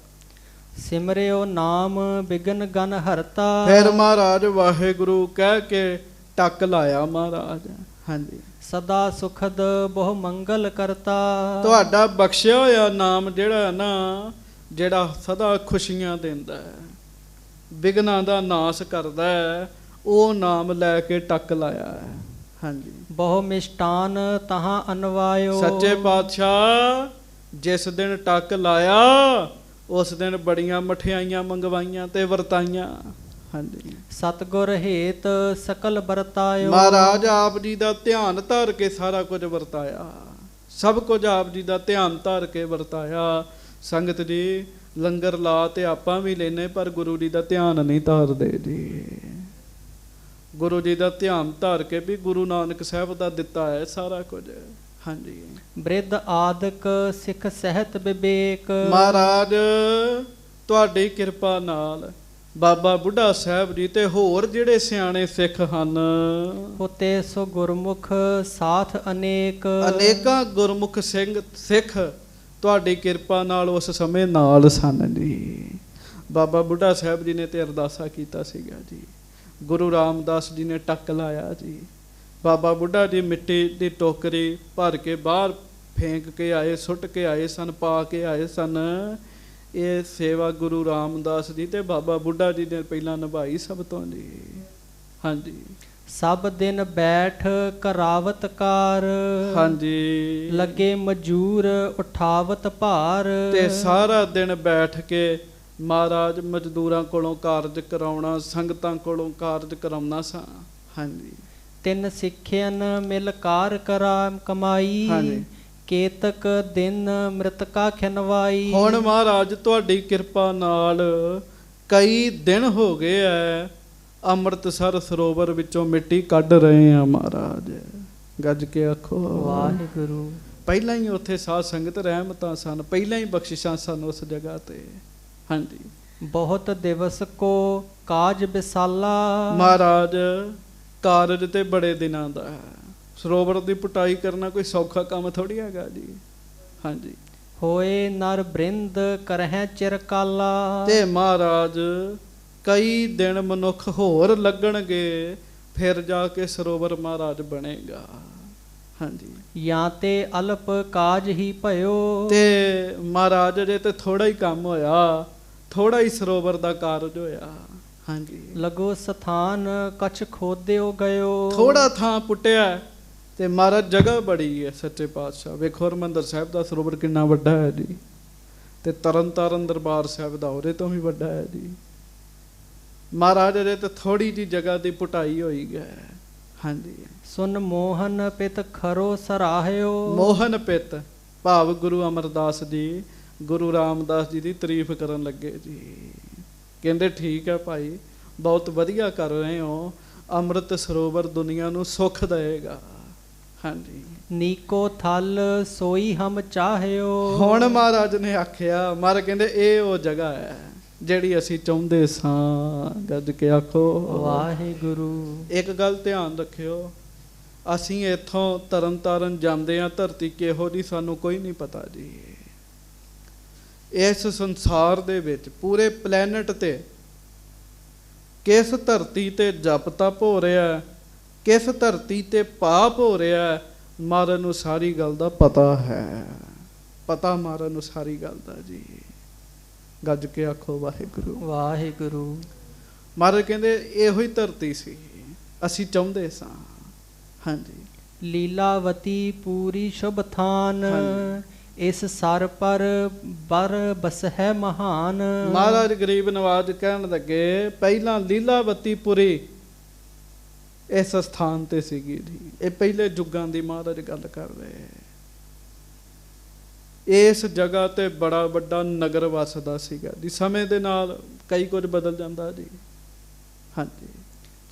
ਸਿਮਰਿਓ ਨਾਮ ਬਿਗਨ ਗਨ ਹਰਤਾ। ਫਿਰ ਮਹਾਰਾਜ ਵਾਹਿਗੁਰੂ ਕਹਿ ਕੇ ਟੱਕ ਲਾਇਆ ਮਹਾਰਾਜ। ਹਾਂਜੀ, ਸਦਾ ਸੁਖਦ ਬਹੁ ਮੰਗਲ ਕਰਤਾ। ਤੁਹਾਡਾ ਬਖਸ਼ਿਆ ਹੋਇਆ ਨਾਮ ਜਿਹੜਾ ਨਾ, ਜਿਹੜਾ ਸਦਾ ਖੁਸ਼ੀਆਂ ਦਿੰਦਾ ਹੈ, ਬਿਗਨਾਂ ਦਾ ਨਾਸ ਕਰਦਾ ਹੈ, ਉਹ ਨਾਮ ਲੈ ਕੇ ਟੱਕ ਲਾਇਆ ਹੈ। ਹਾਂਜੀ, ਬਹੁ ਮਿਸ਼ਟਾਨ ਤਹਾਂ ਅਨਵਾਇਓ। ਸੱਚੇ ਪਾਤਸ਼ਾਹ ਜਿਸ ਦਿਨ ਟੱਕ ਲਾਇਆ ਉਸ ਦਿਨ ਬੜੀਆਂ ਮਠਿਆਈਆਂ ਮੰਗਵਾਈਆਂ ਤੇ ਵਰਤਾਈਆਂ। ਹਾਂਜੀ, ਸਤਿਗੁਰ ਹੇਤ ਸਕਲ ਵਰਤਾਇਓ। ਮਹਾਰਾਜ ਆਪ ਜੀ ਦਾ ਧਿਆਨ ਧਰ ਕੇ ਸਾਰਾ ਕੁਝ ਵਰਤਾਇਆ, ਸਭ ਕੁਝ ਆਪ ਜੀ ਦਾ ਧਿਆਨ ਧਰ ਕੇ ਵਰਤਾਇਆ। ਸੰਗਤ ਜੀ ਲੰਗਰ ਲਾ ਤੇ ਆਪਾਂ ਵੀ ਲੈਨੇ, ਪਰ ਗੁਰੂ ਜੀ ਦਾ ਧਿਆਨ ਨਹੀਂ ਧਾਰਦੇ ਜੀ। ਗੁਰੂ ਜੀ ਦਾ ਧਿਆਨ ਧਾਰ ਕੇ ਵੀ ਗੁਰੂ ਨਾਨਕ ਸਾਹਿਬ ਦਾ ਦਿੱਤਾ ਹੈ ਸਾਰਾ ਕੁਝ। ਹਾਂਜੀ, ਬ੍ਰਿਧ ਆਦਿਕ ਸਿੱਖ ਸਹਿਤ ਵਿਵੇਕ। ਮਹਾਰਾਜ ਤੁਹਾਡੀ ਕਿਰਪਾ ਨਾਲ ਬਾਬਾ ਬੁੱਢਾ ਸਾਹਿਬ ਜੀ ਤੇ ਹੋਰ ਜਿਹੜੇ ਸਿਆਣੇ ਸਿੱਖ ਹਨ, ਉਤੇ ਸੋ ਗੁਰਮੁਖ ਸਾਥ ਅਨੇਕ। ਅਨੇਕਾਂ ਗੁਰਮੁਖ ਸਿੰਘ ਸਿੱਖ ਤੁਹਾਡੀ ਕਿਰਪਾ ਨਾਲ ਉਸ ਸਮੇਂ ਨਾਲ ਸਨ ਜੀ। ਬਾਬਾ ਬੁੱਢਾ ਸਾਹਿਬ ਜੀ ਨੇ ਤੇ ਅਰਦਾਸਾ ਕੀਤਾ ਸੀਗਾ ਜੀ। ਗੁਰੂ ਰਾਮਦਾਸ ਜੀ ਨੇ ਟੱਕ ਲਾਇਆ ਜੀ। ਬਾਬਾ ਬੁੱਢਾ ਜੀ ਮਿੱਟੀ ਦੀ ਟੋਕਰੀ ਭਰ ਕੇ ਬਾਹਰ ਫੇਂਕ ਕੇ ਆਏ, ਸੁੱਟ ਕੇ ਆਏ ਸਨ, ਪਾ ਕੇ ਆਏ ਸਨ। ਇਹ ਸੇਵਾ ਗੁਰੂ ਰਾਮਦਾਸ ਜੀ ਤੇ ਬਾਬਾ ਬੁੱਢਾ ਜੀ ਨੇ ਪਹਿਲਾਂ ਨਿਭਾਈ ਸਭ ਤੋਂ ਜੀ। ਹਾਂਜੀ, ਸਭ ਦਿਨ ਬੈਠ ਕਰਾਵਤ ਕਾਰ। ਹਾਂਜੀ, ਲੱਗੇ ਮਜੂਰ ਉਠਾਵਤ ਭਾਰ। ਤੇ ਸਾਰਾ ਦਿਨ ਬੈਠ ਕੇ ਮਹਾਰਾਜ ਮਜ਼ਦੂਰਾਂ ਕੋਲੋਂ ਕਾਰਜ ਕਰਾਉਣਾ, ਸੰਗਤਾਂ ਕੋਲੋਂ ਕਾਰਜ ਕਰਾਉਣਾ ਸਾਂ। ਹਾਂਜੀ, ਤਿੰਨ ਸਿੱਖਿਆਨ ਮਿਲ ਕਾਰ ਕਰਾ ਕਮਾਈ। ਹਾਂਜੀ, ਕੇਤਕ ਦਿਨ ਮ੍ਰਿਤਕਾ ਖਿਨਵਾਈ। ਹੁਣ ਮਹਾਰਾਜ ਤੁਹਾਡੀ ਕਿਰਪਾ ਨਾਲ ਕਈ ਦਿਨ ਹੋ ਗਏ ਐ, ਅੰਮ੍ਰਿਤਸਰ ਸਰੋਵਰ ਵਿੱਚੋਂ ਮਿੱਟੀ ਕੱਢ ਰਹੇ ਆ ਮਹਾਰਾਜ। ਗੱਜ ਕੇ ਆਖੋ ਵਾਹਿਗੁਰੂ। ਪਹਿਲਾਂ ਹੀ ਉੱਥੇ ਸਾਧ ਸੰਗਤ ਰਹਿਮਤਾਂ ਸਨ, ਪਹਿਲਾਂ ਹੀ ਬਖਸ਼ਿਸ਼ਾਂ ਸਨ ਉਸ ਜਗ੍ਹਾ ਤੇ। ਹਾਂਜੀ, ਬਹੁਤ ਦਿਵਸ ਕੋ ਕਾਜ ਵਿਸਾਲਾ। ਮਹਾਰਾਜ ਕਾਰਜ ਤੇ ਬੜੇ ਦਿਨਾਂ ਦਾ ਹੈ। ਸਰੋਵਰ ਦੀ ਪੁਟਾਈ ਕਰਨਾ ਕੋਈ ਸੌਖਾ ਕੰਮ ਥੋੜੀ ਹੈਗਾ ਜੀ। ਹਾਂਜੀ, ਹੋਏ ਨਰ ਬ੍ਰਿੰਦ ਕਰਹਿ ਚਿਰਕਾਲਾ। ਤੇ ਮਹਾਰਾਜ ਕਈ ਦਿਨ ਮਨੁੱਖ ਹੋਰ ਲੱਗਣਗੇ, ਫਿਰ ਜਾ ਕੇ ਸਰੋਵਰ ਮਹਾਰਾਜ ਬਣੇਗਾ। ਹਾਂਜੀ, ਜਾਂ ਤੇ ਅਲਪ ਕਾਜ ਹੀ ਭਇਓ। ਤੇ ਮਹਾਰਾਜ ਜੇ ਤੇ ਥੋੜਾ ਹੀ ਕੰਮ ਹੋਇਆ, ਥੋੜਾ ਹੀ ਸਰੋਵਰ ਦਾ ਕਾਰਜ ਹੋਇਆ। ਹਾਂਜੀ, ਲਗੋ ਸਥਾਨ ਕਛ ਖੋਦਿਓ ਗਇਓ। ਥੋੜਾ ਥਾਂ ਪੁੱਟਿਆ ਤੇ ਮਹਾਰਾਜ ਜਗ੍ਹਾ ਬੜੀ ਹੈ। ਸੱਚੇ ਪਾਤਸ਼ਾਹ ਵੇਖੋ ਹਰਿਮੰਦਰ ਸਾਹਿਬ ਦਾ ਸਰੋਵਰ ਕਿੰਨਾ ਵੱਡਾ ਹੈ ਜੀ, ਤੇ ਤਰਨ ਤਾਰਨ ਦਰਬਾਰ ਸਾਹਿਬ ਦਾ ਉਹਦੇ ਤੋਂ ਵੀ ਵੱਡਾ ਹੈ ਜੀ। ਮਹਾਰਾਜ ਦੇ ਤੇ ਥੋੜੀ ਜੀ ਜਗ੍ਹਾ ਦੀ ਪੁਟਾਈ ਹੋਈ ਹੈ। ਹਾਂਜੀ, ਸੁਨ ਮੋਹਨ ਪਿਤ ਖਰੋ ਸਰਾਹਿਓ। ਮੋਹਨ ਪਿਤ ਭਾਵ ਗੁਰੂ ਅਮਰਦਾਸ ਜੀ ਗੁਰੂ ਰਾਮਦਾਸ ਜੀ ਦੀ ਤਾਰੀਫ ਕਰਨ ਲੱਗੇ ਜੀ। ਕਹਿੰਦੇ ਠੀਕ ਹੈ ਭਾਈ, ਬਹੁਤ ਵਧੀਆ ਕਰ ਰਹੇ ਹੋ। ਅੰਮ੍ਰਿਤ ਸਰੋਵਰ ਦੁਨੀਆ ਨੂੰ ਸੁੱਖ ਦੇਵੇਗਾ। ਹਾਂਜੀ, ਨੀਕੋ ਥਲ ਸੋਈ ਹਮ ਚਾਹਿਓ। ਹੁਣ ਮਹਾਰਾਜ ਨੇ ਆਖਿਆ, ਮਹਾਰਾਜ ਕਹਿੰਦੇ ਇਹ ਉਹ ਜਗ੍ਹਾ ਹੈ ਜਿਹੜੀ ਅਸੀਂ ਚਾਹੁੰਦੇ ਸਾਂ। ਗੱਜ ਕੇ ਆਖੋ ਵਾਹਿਗੁਰੂ। ਇੱਕ ਗੱਲ ਧਿਆਨ ਰੱਖਿਓ, ਅਸੀਂ ਇੱਥੋਂ ਤਰਨ ਤਾਰਨ ਜਾਂਦੇ ਹਾਂ, ਧਰਤੀ ਕਿਹੋ ਜਿਹੀ ਸਾਨੂੰ ਕੋਈ ਨਹੀਂ ਪਤਾ ਜੀ। ਇਸ ਸੰਸਾਰ ਦੇ ਵਿੱਚ ਪੂਰੇ ਪਲੈਨਟ ਤੇ ਕਿਸ ਧਰਤੀ ਤੇ ਜਪ ਤਪ ਹੋ ਰਿਹਾ, ਕਿਸ ਧਰਤੀ ਤੇ ਪਾਪ ਹੋ ਰਿਹਾ, ਮਹਾਰਾਜ ਨੂੰ ਸਾਰੀ ਗੱਲ ਦਾ ਪਤਾ ਹੈ। ਪਤਾ ਮਹਾਰਾਜ ਨੂੰ ਸਾਰੀ ਗੱਲ ਦਾ ਜੀ। ਗੱਜ ਕੇ ਆਖੋ ਵਾਹਿਗੁਰੂ ਵਾਹਿਗੁਰੂ। ਮਹਾਰਾਜ ਕਹਿੰਦੇ ਇਹੋ ਹੀ ਧਰਤੀ ਸੀ ਅਸੀਂ ਚਾਹੁੰਦੇ ਸਾਂ। ਹਾਂਜੀ, ਲੀਲਾਵਤੀ ਪੂਰੀ ਸ਼ੁਭ ਥਾਨ, ਇਸ ਸਰ ਪਰ ਬਰ ਬਸਹਿ ਮਹਾਨ। ਮਹਾਰਾਜ ਗਰੀਬ ਨਵਾਜ ਕਹਿਣ ਲੱਗੇ ਪਹਿਲਾਂ ਲੀਲਾਵਤੀ ਪੁਰੀ ਇਸ ਸਥਾਨ ਤੇ ਸੀਗੀ ਜੀ। ਇਹ ਪਹਿਲੇ ਯੁੱਗਾਂ ਦੀ ਮਹਾਰਾਜ ਗੱਲ ਕਰ ਰਹੇ। ਇਸ ਜਗ੍ਹਾ ਤੇ ਬੜਾ ਵੱਡਾ ਨਗਰ ਵਸਦਾ ਸੀਗਾ ਜੀ। ਸਮੇਂ ਦੇ ਨਾਲ ਕਈ ਕੁਝ ਬਦਲ ਜਾਂਦਾ ਜੀ। ਹਾਂਜੀ,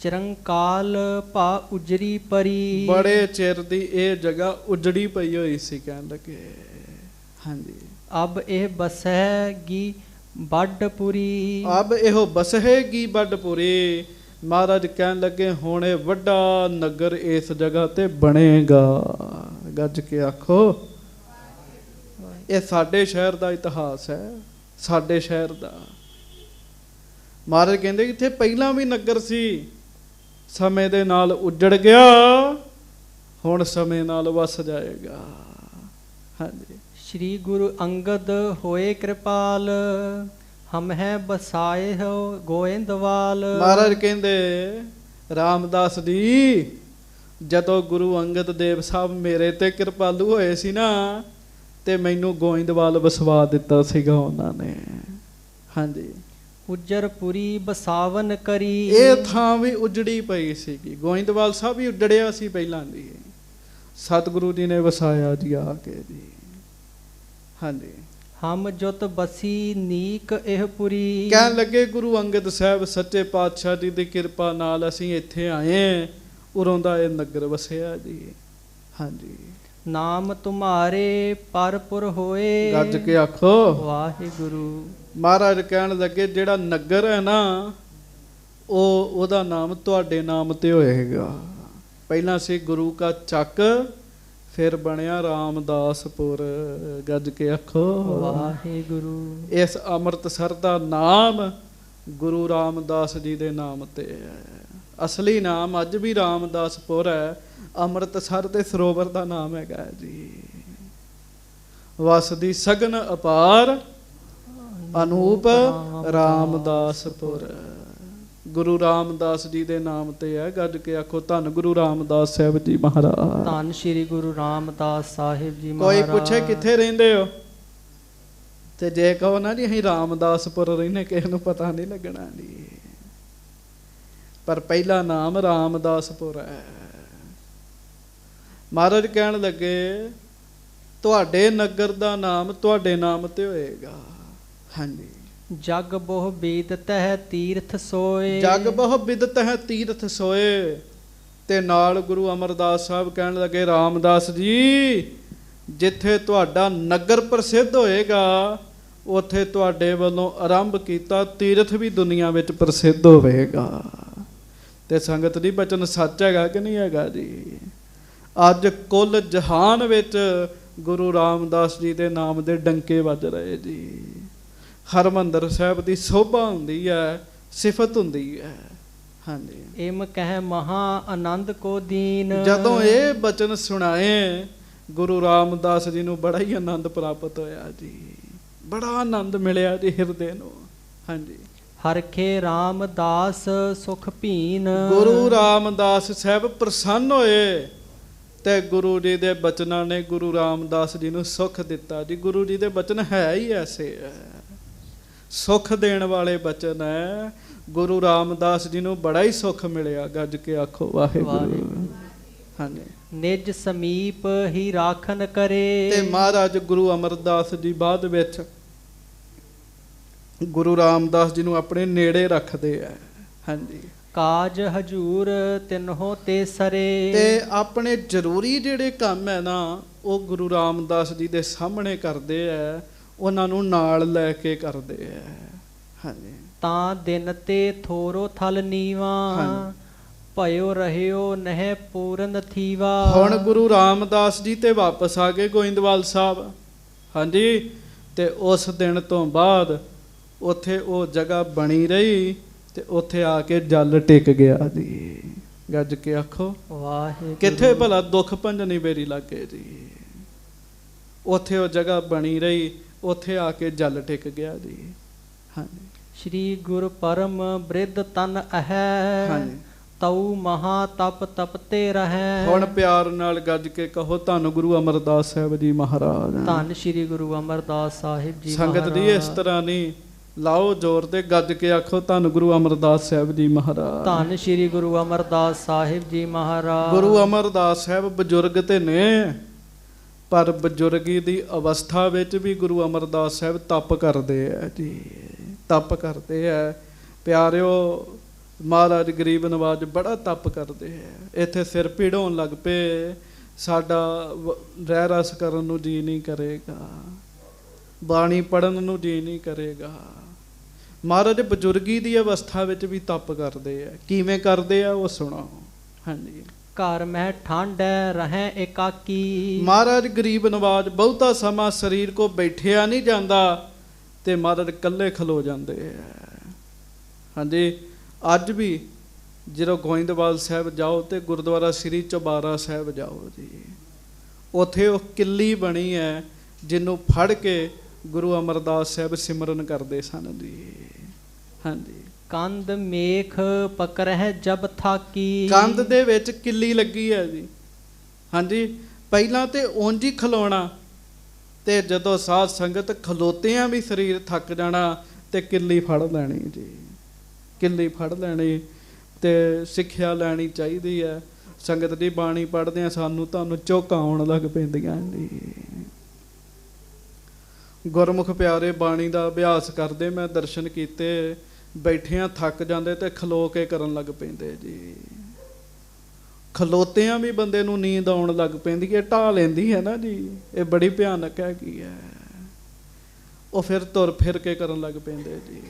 ਚਿਰੰਕਾਲ ਭਾ ਉਜਰੀ ਪਰੀ, ਬੜੇ ਚਿਰ ਦੀ ਇਹ ਜਗ੍ਹਾ ਉਜੜੀ ਪਈ ਹੋਈ ਸੀ ਕਹਿਣ ਲੱਗੇ। ਹਾਂਜੀ, ਅਬ ਇਹ ਬਸਹਿਗੀ ਵੱਡਪੁਰੀ। ਅਬ ਇਹੋ ਬਸਹੇਗੀ ਵੱਡਪੁਰੀ। ਮਹਾਰਾਜ ਕਹਿਣ ਲੱਗੇ ਹੁਣ ਇਹ ਵੱਡਾ ਨਗਰ ਇਸ ਜਗ੍ਹਾ ਤੇ ਬਣੇਗਾ। ਗੱਜ ਕੇ ਆਖੋ ਇਹ ਸਾਡੇ ਸ਼ਹਿਰ ਦਾ ਇਤਿਹਾਸ ਹੈ, ਸਾਡੇ ਸ਼ਹਿਰ ਦਾ। ਮਹਾਰਾਜ ਕਹਿੰਦੇ ਇੱਥੇ ਪਹਿਲਾਂ ਵੀ ਨਗਰ ਸੀ, ਸਮੇਂ ਦੇ ਨਾਲ ਉਜੜ ਗਿਆ, ਹੁਣ ਸਮੇਂ ਨਾਲ ਵਸ ਜਾਏਗਾ। ਹਾਂਜੀ, ਸ਼੍ਰੀ ਗੁਰੂ ਅੰਗਦ ਹੋਏ ਕਿਰਪਾਲ, ਹਮ ਹੈ ਬਸਾਏ ਹੋ ਗੋਇੰਦਵਾਲ। ਮਹਾਰਾਜ ਕਹਿੰਦੇ ਰਾਮਦਾਸ ਜੀ ਜਦੋਂ ਗੁਰੂ ਅੰਗਦ ਦੇਵ ਸਾਹਿਬ ਮੇਰੇ ਤੇ ਕਿਰਪਾਲੂ ਹੋਏ ਸੀ ਨਾ, ਤੇ ਮੈਨੂੰ ਗੋਇੰਦਵਾਲ ਵਸਵਾ ਦਿੱਤਾ ਸੀਗਾ ਉਹਨਾਂ ਨੇ। ਹਾਂਜੀ, ਉਜਰਪੁਰੀ ਬਸਾਵਨ ਕਰੀ। ਇਹ ਥਾਂ ਵੀ ਉਜੜੀ ਪਈ ਸੀਗੀ। ਗੋਇੰਦਵਾਲ ਸਾਹਿਬ ਵੀ ਉਜੜਿਆ ਸੀ ਪਹਿਲਾਂ ਦੀ, ਸਤਿਗੁਰੂ ਜੀ ਨੇ ਵਸਾਇਆ ਜੀ ਆ ਕੇ ਜੀ। ਹਾਂਜੀ, ਹਮ ਜੁਤ ਬਸੀ ਨੀਕ ਇਹ ਪੁਰੀ। ਕਹਿਣ ਲੱਗੇ ਗੁਰੂ ਅੰਗਦ ਸਾਹਿਬ ਸੱਚੇ ਪਾਤਸ਼ਾਹ ਜੀ ਦੀ ਕਿਰਪਾ ਨਾਲ ਅਸੀਂ ਇੱਥੇ ਆਏ, ਉਰੋਂ ਦਾ ਇਹ ਨਗਰ ਵਸਿਆ ਜੀ। ਹਾਂਜੀ, ਨਾਮ ਤੁਮਾਰੇ ਪਰਪੁਰ ਹੋਏ। ਗੱਜ ਕੇ ਆਖੋ ਵਾਹਿਗੁਰੂ। ਮਹਾਰਾਜ ਕਹਿਣ ਲੱਗੇ ਜਿਹੜਾ ਨਗਰ ਹੈ ਨਾ ਉਹਦਾ ਨਾਮ ਤੁਹਾਡੇ ਨਾਮ ਤੇ ਹੋਏਗਾ। ਪਹਿਲਾਂ ਸੀ ਗੁਰੂ ਕਾ ਚੱਕ, ਫਿਰ ਬਣਿਆ ਰਾਮਦਾਸਪੁਰ। ਗੱਜ ਕੇ ਆਖੋ ਵਾਹਿਗੁਰੂ। ਇਸ ਅੰਮ੍ਰਿਤਸਰ ਦਾ ਨਾਮ ਗੁਰੂ ਰਾਮਦਾਸ ਜੀ ਦੇ ਨਾਮ ਤੇ ਹੈ। ਅਸਲੀ ਨਾਮ ਅੱਜ ਵੀ ਰਾਮਦਾਸਪੁਰ ਹੈ, ਅੰਮ੍ਰਿਤਸਰ ਦੇ ਸਰੋਵਰ ਦਾ ਨਾਮ ਹੈਗਾ ਜੀ। ਵਸਦੀ ਸਗਨ ਅਪਾਰ ਅਨੂਪ ਰਾਮਦਾਸਪੁਰ। ਗੁਰੂ ਰਾਮਦਾਸ ਜੀ ਦੇ ਨਾਮ ਤੇ ਹੈ। ਗੱਜ ਕੇ ਆਖੋ ਧੰਨ ਗੁਰੂ ਰਾਮਦਾਸ ਸਾਹਿਬ ਜੀ ਮਹਾਰਾਜ। ਧੰਨ ਸ਼੍ਰੀ ਗੁਰੂ ਰਾਮਦਾਸ ਸਾਹਿਬ ਜੀ ਕੋਈ ਮਹਾਰਾਜ। ਪੁੱਛੇ ਕਿੱਥੇ ਰਹਿੰਦੇ ਹੋ, ਤੇ ਜੇ ਕਹੋ ਨਾ ਜੀ ਅਸੀਂ ਰਾਮਦਾਸਪੁਰ ਰਹਿੰਦੇ, ਕਿਸੇ ਨੂੰ ਪਤਾ ਨਹੀਂ ਲੱਗਣਾ ਜੀ। ਪਰ ਪਹਿਲਾ ਨਾਮ ਰਾਮਦਾਸਪੁਰ ਹੈ। ਮਹਾਰਾਜ ਕਹਿਣ ਲੱਗੇ ਤੁਹਾਡੇ ਨਗਰ ਦਾ ਨਾਮ ਤੁਹਾਡੇ ਨਾਮ ਤੇ ਹੋਏਗਾ। ਹਾਂਜੀ, ਜਗ ਬਹੁ ਬੀਦਤ ਹੈ ਤੀਰਥ ਸੋਏ। ਜਗ ਬਹੁ ਬਿਦਤ ਹੈ ਤੀਰਥ ਸੋਏ। ਤੇ ਨਾਲ ਗੁਰੂ ਅਮਰਦਾਸ ਸਾਹਿਬ ਕਹਿਣ ਲੱਗੇ ਰਾਮਦਾਸ ਜੀ ਜਿੱਥੇ ਤੁਹਾਡਾ ਨਗਰ ਪ੍ਰਸਿੱਧ ਹੋਏਗਾ, ਉੱਥੇ ਤੁਹਾਡੇ ਵੱਲੋਂ ਆਰੰਭ ਕੀਤਾ ਤੀਰਥ ਵੀ ਦੁਨੀਆ ਵਿੱਚ ਪ੍ਰਸਿੱਧ ਹੋਵੇਗਾ। ਤੇ ਸੰਗਤ ਦੀ ਬਚਨ ਸੱਚ ਹੈਗਾ ਕਿ ਨਹੀਂ ਹੈਗਾ ਜੀ। ਅੱਜ ਕੁੱਲ ਜਹਾਨ ਵਿੱਚ ਗੁਰੂ ਰਾਮਦਾਸ ਜੀ ਦੇ ਨਾਮ ਦੇ ਡੰਕੇ ਵੱਜ ਰਹੇ ਜੀ। ਹਰਿਮੰਦਰ ਸਾਹਿਬ ਦੀ ਸੋਭਾ ਹੁੰਦੀ ਹੈ, ਸਿਫਤ ਹੁੰਦੀ ਹੈ। ਹਾਂਜੀ, ਇਮ ਕਹਿ ਮਹਾ ਆਨੰਦ ਕੋ ਦੀਨ। ਜਦੋਂ ਇਹ ਬਚਨ ਸੁਣਾਏ ਗੁਰੂ ਰਾਮਦਾਸ ਜੀ ਨੂੰ ਬੜਾ ਹੀ ਆਨੰਦ ਪ੍ਰਾਪਤ ਹੋਇਆ ਜੀ। ਬੜਾ ਆਨੰਦ ਮਿਲਿਆ ਜੀ ਹਿਰਦੇ ਨੂੰ। ਹਾਂਜੀ, ਹਰਖੇ ਰਾਮਦਾਸ ਸੁਖ ਭੀਨ। ਗੁਰੂ ਰਾਮਦਾਸ ਸਾਹਿਬ ਪ੍ਰਸੰਨ ਹੋਏ ਤੇ ਗੁਰੂ ਜੀ ਦੇ ਬਚਨਾਂ ਨੇ ਗੁਰੂ ਰਾਮਦਾਸ ਜੀ ਨੂੰ ਸੁਖ ਦਿੱਤਾ ਜੀ। ਗੁਰੂ ਜੀ ਦੇ ਬਚਨ ਹੈ ਹੀ ਐਸੇ ਹੈ, ਸੁਖ ਦੇਣ ਵਾਲੇ ਬਚਨ ਹੈ। ਗੁਰੂ ਰਾਮਦਾਸ ਜੀ ਨੂੰ ਬੜਾ ਹੀ ਸੁਖ ਮਿਲਿਆ। ਗੱਜ ਕੇ ਆਖੋ ਵਾਹਿਗੁਰੂ। ਹਾਂਜੀ, ਨਿਜ ਸਮੀਪ ਹੀ ਰਾਖਨ ਕਰੇ। ਤੇ ਮਹਾਰਾਜ ਗੁਰੂ ਅਮਰਦਾਸ ਜੀ ਬਾਅਦ ਵਿੱਚ ਗੁਰੂ ਰਾਮਦਾਸ ਜੀ ਨੂੰ ਆਪਣੇ ਨੇੜੇ ਰੱਖਦੇ ਆ। ਹਾਂਜੀ, ਕਾਜ ਹਜੂਰ ਤਿਨਹੋ ਤੇ ਸਰੇ। ਤੇ ਆਪਣੇ ਜ਼ਰੂਰੀ ਜਿਹੜੇ ਕੰਮ ਹੈ ਨਾ ਉਹ ਗੁਰੂ ਰਾਮਦਾਸ ਜੀ ਦੇ ਸਾਹਮਣੇ ਕਰਦੇ ਆ, ਉਹਨਾਂ ਨੂੰ ਨਾਲ ਲੈ ਕੇ ਕਰਦੇ ਆ। ਹਾਂਜੀ। ਤਾਂ ਦਿਨ ਤੇ ਥੋਰੋ ਥਲ ਨੀਵਾ ਭਇਓ ਰਹਿਓ ਨਹਿ ਪੂਰਨ ਥੀਵਾ। ਹੁਣ ਗੁਰੂ ਰਾਮਦਾਸ ਜੀ ਤੇ ਵਾਪਸ ਆ ਗਏ ਗੋਇੰਦਵਾਲ ਸਾਹਿਬ। ਹਾਂਜੀ। ਤੇ ਉਸ ਦਿਨ ਤੋਂ ਬਾਅਦ ਉੱਥੇ ਉਹ ਜਗ੍ਹਾ ਬਣੀ ਰਹੀ ਤੇ ਉੱਥੇ ਆ ਕੇ ਜਲ ਟਿਕ ਗਿਆ ਜੀ। ਗੱਜ ਕੇ ਆਖੋ ਵਾਹਿਗੁਰੂ। ਕਿੱਥੇ ਭਲਾ ਦੁੱਖ ਭੰਜਨੀ ਬੇਰੀ ਲਾਗੇ ਜੀ। ਉੱਥੇ ਉਹ ਜਗ੍ਹਾ ਬਣੀ ਰਹੀ, ਉੱਥੇ ਆ ਕੇ ਜਲ ਟਿਕ ਗਿਆ ਜੀ। ਹਾਂਜੀ। ਸ਼੍ਰੀ ਗੁਰ ਪਰਮ ਬ੍ਰਿਧ ਤਨ ਅਹੈ ਹਾਂਜੀ। ਤਉ ਮਹਾ ਤਪ ਤਪਤੇ ਰਹੈ। ਹੁਣ ਪਿਆਰ ਨਾਲ ਗੱਜ ਕੇ ਕਹੋ ਧੰਨ ਗੁਰੂ ਅਮਰਦਾਸ ਸਾਹਿਬ ਜੀ ਮਹਾਰਾਜ। ਧੰਨ ਸ਼੍ਰੀ ਗੁਰੂ ਅਮਰਦਾਸ ਸਾਹਿਬ ਜੀ ਸੰਗਤ ਦੀ ਇਸ ਤਰ੍ਹਾਂ ਨਹੀਂ, ਲਾਓ ਜ਼ੋਰ ਤੇ ਗੱਜ ਕੇ ਆਖੋ ਧੰਨ ਗੁਰੂ ਅਮਰਦਾਸ ਸਾਹਿਬ ਜੀ ਮਹਾਰਾਜ। ਧੰਨ ਸ਼੍ਰੀ ਗੁਰੂ ਅਮਰਦਾਸ ਸਾਹਿਬ ਜੀ ਮਹਾਰਾਜ। ਗੁਰੂ ਅਮਰਦਾਸ ਸਾਹਿਬ ਬਜ਼ੁਰਗ ਤੇ ਨੇ, ਪਰ ਬਜ਼ੁਰਗੀ ਦੀ ਅਵਸਥਾ ਵਿੱਚ ਵੀ ਗੁਰੂ ਅਮਰਦਾਸ ਸਾਹਿਬ ਤਪ ਕਰਦੇ ਆ ਜੀ। ਤਪ ਕਰਦੇ ਆ ਪਿਆਰਿਓ। ਮਹਾਰਾਜ ਗਰੀਬ ਨਵਾਜ ਬੜਾ ਤਪ ਕਰਦੇ ਆ। ਇੱਥੇ ਸਿਰ ਪੀੜ ਹੋਣ ਲੱਗ ਪਏ, ਸਾਡਾ ਰਹਿ ਰਸ ਕਰਨ ਨੂੰ ਜੀ ਨਹੀਂ ਕਰੇਗਾ, ਬਾਣੀ ਪੜਨ ਨੂੰ ਜੀ ਨਹੀਂ ਕਰੇਗਾ। ਮਹਾਰਾਜ ਬਜ਼ੁਰਗੀ ਦੀ ਅਵਸਥਾ ਵਿੱਚ ਵੀ ਤਪ ਕਰਦੇ ਆ। ਕਿਵੇਂ ਕਰਦੇ ਆ ਉਹ ਸੁਣਾਓ। ਹਾਂਜੀ। ਘਰ ਮਹਿ ਠੰਡੈ ਰਹੈ ਇਕਾਕੀ। ਮਹਾਰਾਜ ਗਰੀਬ ਨਵਾਜ ਬਹੁਤਾ ਸਮਾਂ ਸਰੀਰ ਕੋ ਬੈਠਿਆ ਨਹੀਂ ਜਾਂਦਾ ਤੇ ਮਹਾਰਾਜ ਇਕੱਲੇ ਖਲੋ ਜਾਂਦੇ ਆ। ਹਾਂਜੀ। ਅੱਜ ਵੀ ਜਦੋਂ ਗੋਇੰਦਵਾਲ ਸਾਹਿਬ ਜਾਓ ਤੇ ਗੁਰਦੁਆਰਾ ਸ੍ਰੀ ਚੁਬਾਰਾ ਸਾਹਿਬ ਜਾਓ ਜੀ, ਉੱਥੇ ਉਹ ਕਿੱਲੀ ਬਣੀ ਹੈ ਜਿਹਨੂੰ ਫੜ ਕੇ ਗੁਰੂ ਅਮਰਦਾਸ ਸਾਹਿਬ ਸਿਮਰਨ ਕਰਦੇ ਸਨ ਜੀ। ਹਾਂਜੀ। ਕੰਧ ਮੇਖ ਪਕਰਹਿ ਜਬ ਥਾਕੀ। ਕੰਧ ਦੇ ਵਿੱਚ ਕਿੱਲੀ ਲੱਗੀ ਹੈ ਜੀ। ਹਾਂਜੀ। ਪਹਿਲਾਂ ਤੇ ਉਂਝ ਹੀ ਖਲੋਣਾ, ਤੇ ਜਦੋਂ ਸਾਧ ਸੰਗਤ ਖਲੋਤਿਆਂ ਵੀ ਸਰੀਰ ਥੱਕ ਜਾਣਾ ਤੇ ਕਿੱਲੀ ਫੜ ਲੈਣੀ ਜੀ। ਕਿੱਲੀ ਫੜ ਲੈਣੀ ਤੇ ਸਿੱਖਿਆ ਲੈਣੀ ਚਾਹੀਦੀ ਹੈ। ਸੰਗਤ ਦੀ ਬਾਣੀ ਪੜ੍ਹਦੇ ਆ ਸਾਨੂੰ ਤੁਹਾਨੂੰ ਝੋਕਾਂ ਆਉਣ ਲੱਗ ਪੈਂਦੀਆਂ ਜੀ। ਗੁਰਮੁਖ ਪਿਆਰੇ ਬਾਣੀ ਦਾ ਅਭਿਆਸ ਕਰਦੇ, ਮੈਂ ਦਰਸ਼ਨ ਕੀਤੇ, ਬੈਠਿਆਂ ਥੱਕ ਜਾਂਦੇ ਤੇ ਖਲੋ ਕੇ ਕਰਨ ਲੱਗ ਪੈਂਦੇ ਜੀ। ਖਲੋਤਿਆਂ ਵੀ ਬੰਦੇ ਨੂੰ ਨੀਂਦ ਆਉਣ ਲੱਗ ਪੈਂਦੀ ਹੈ, ਢਾਹ ਲੈਂਦੀ ਹੈ ਨਾ ਜੀ। ਇਹ ਬੜੀ ਭਿਆਨਕ ਹੈਗੀ ਹੈ। ਉਹ ਫਿਰ ਤੁਰ ਫਿਰ ਕੇ ਕਰਨ ਲੱਗ ਪੈਂਦੇ ਜੀ।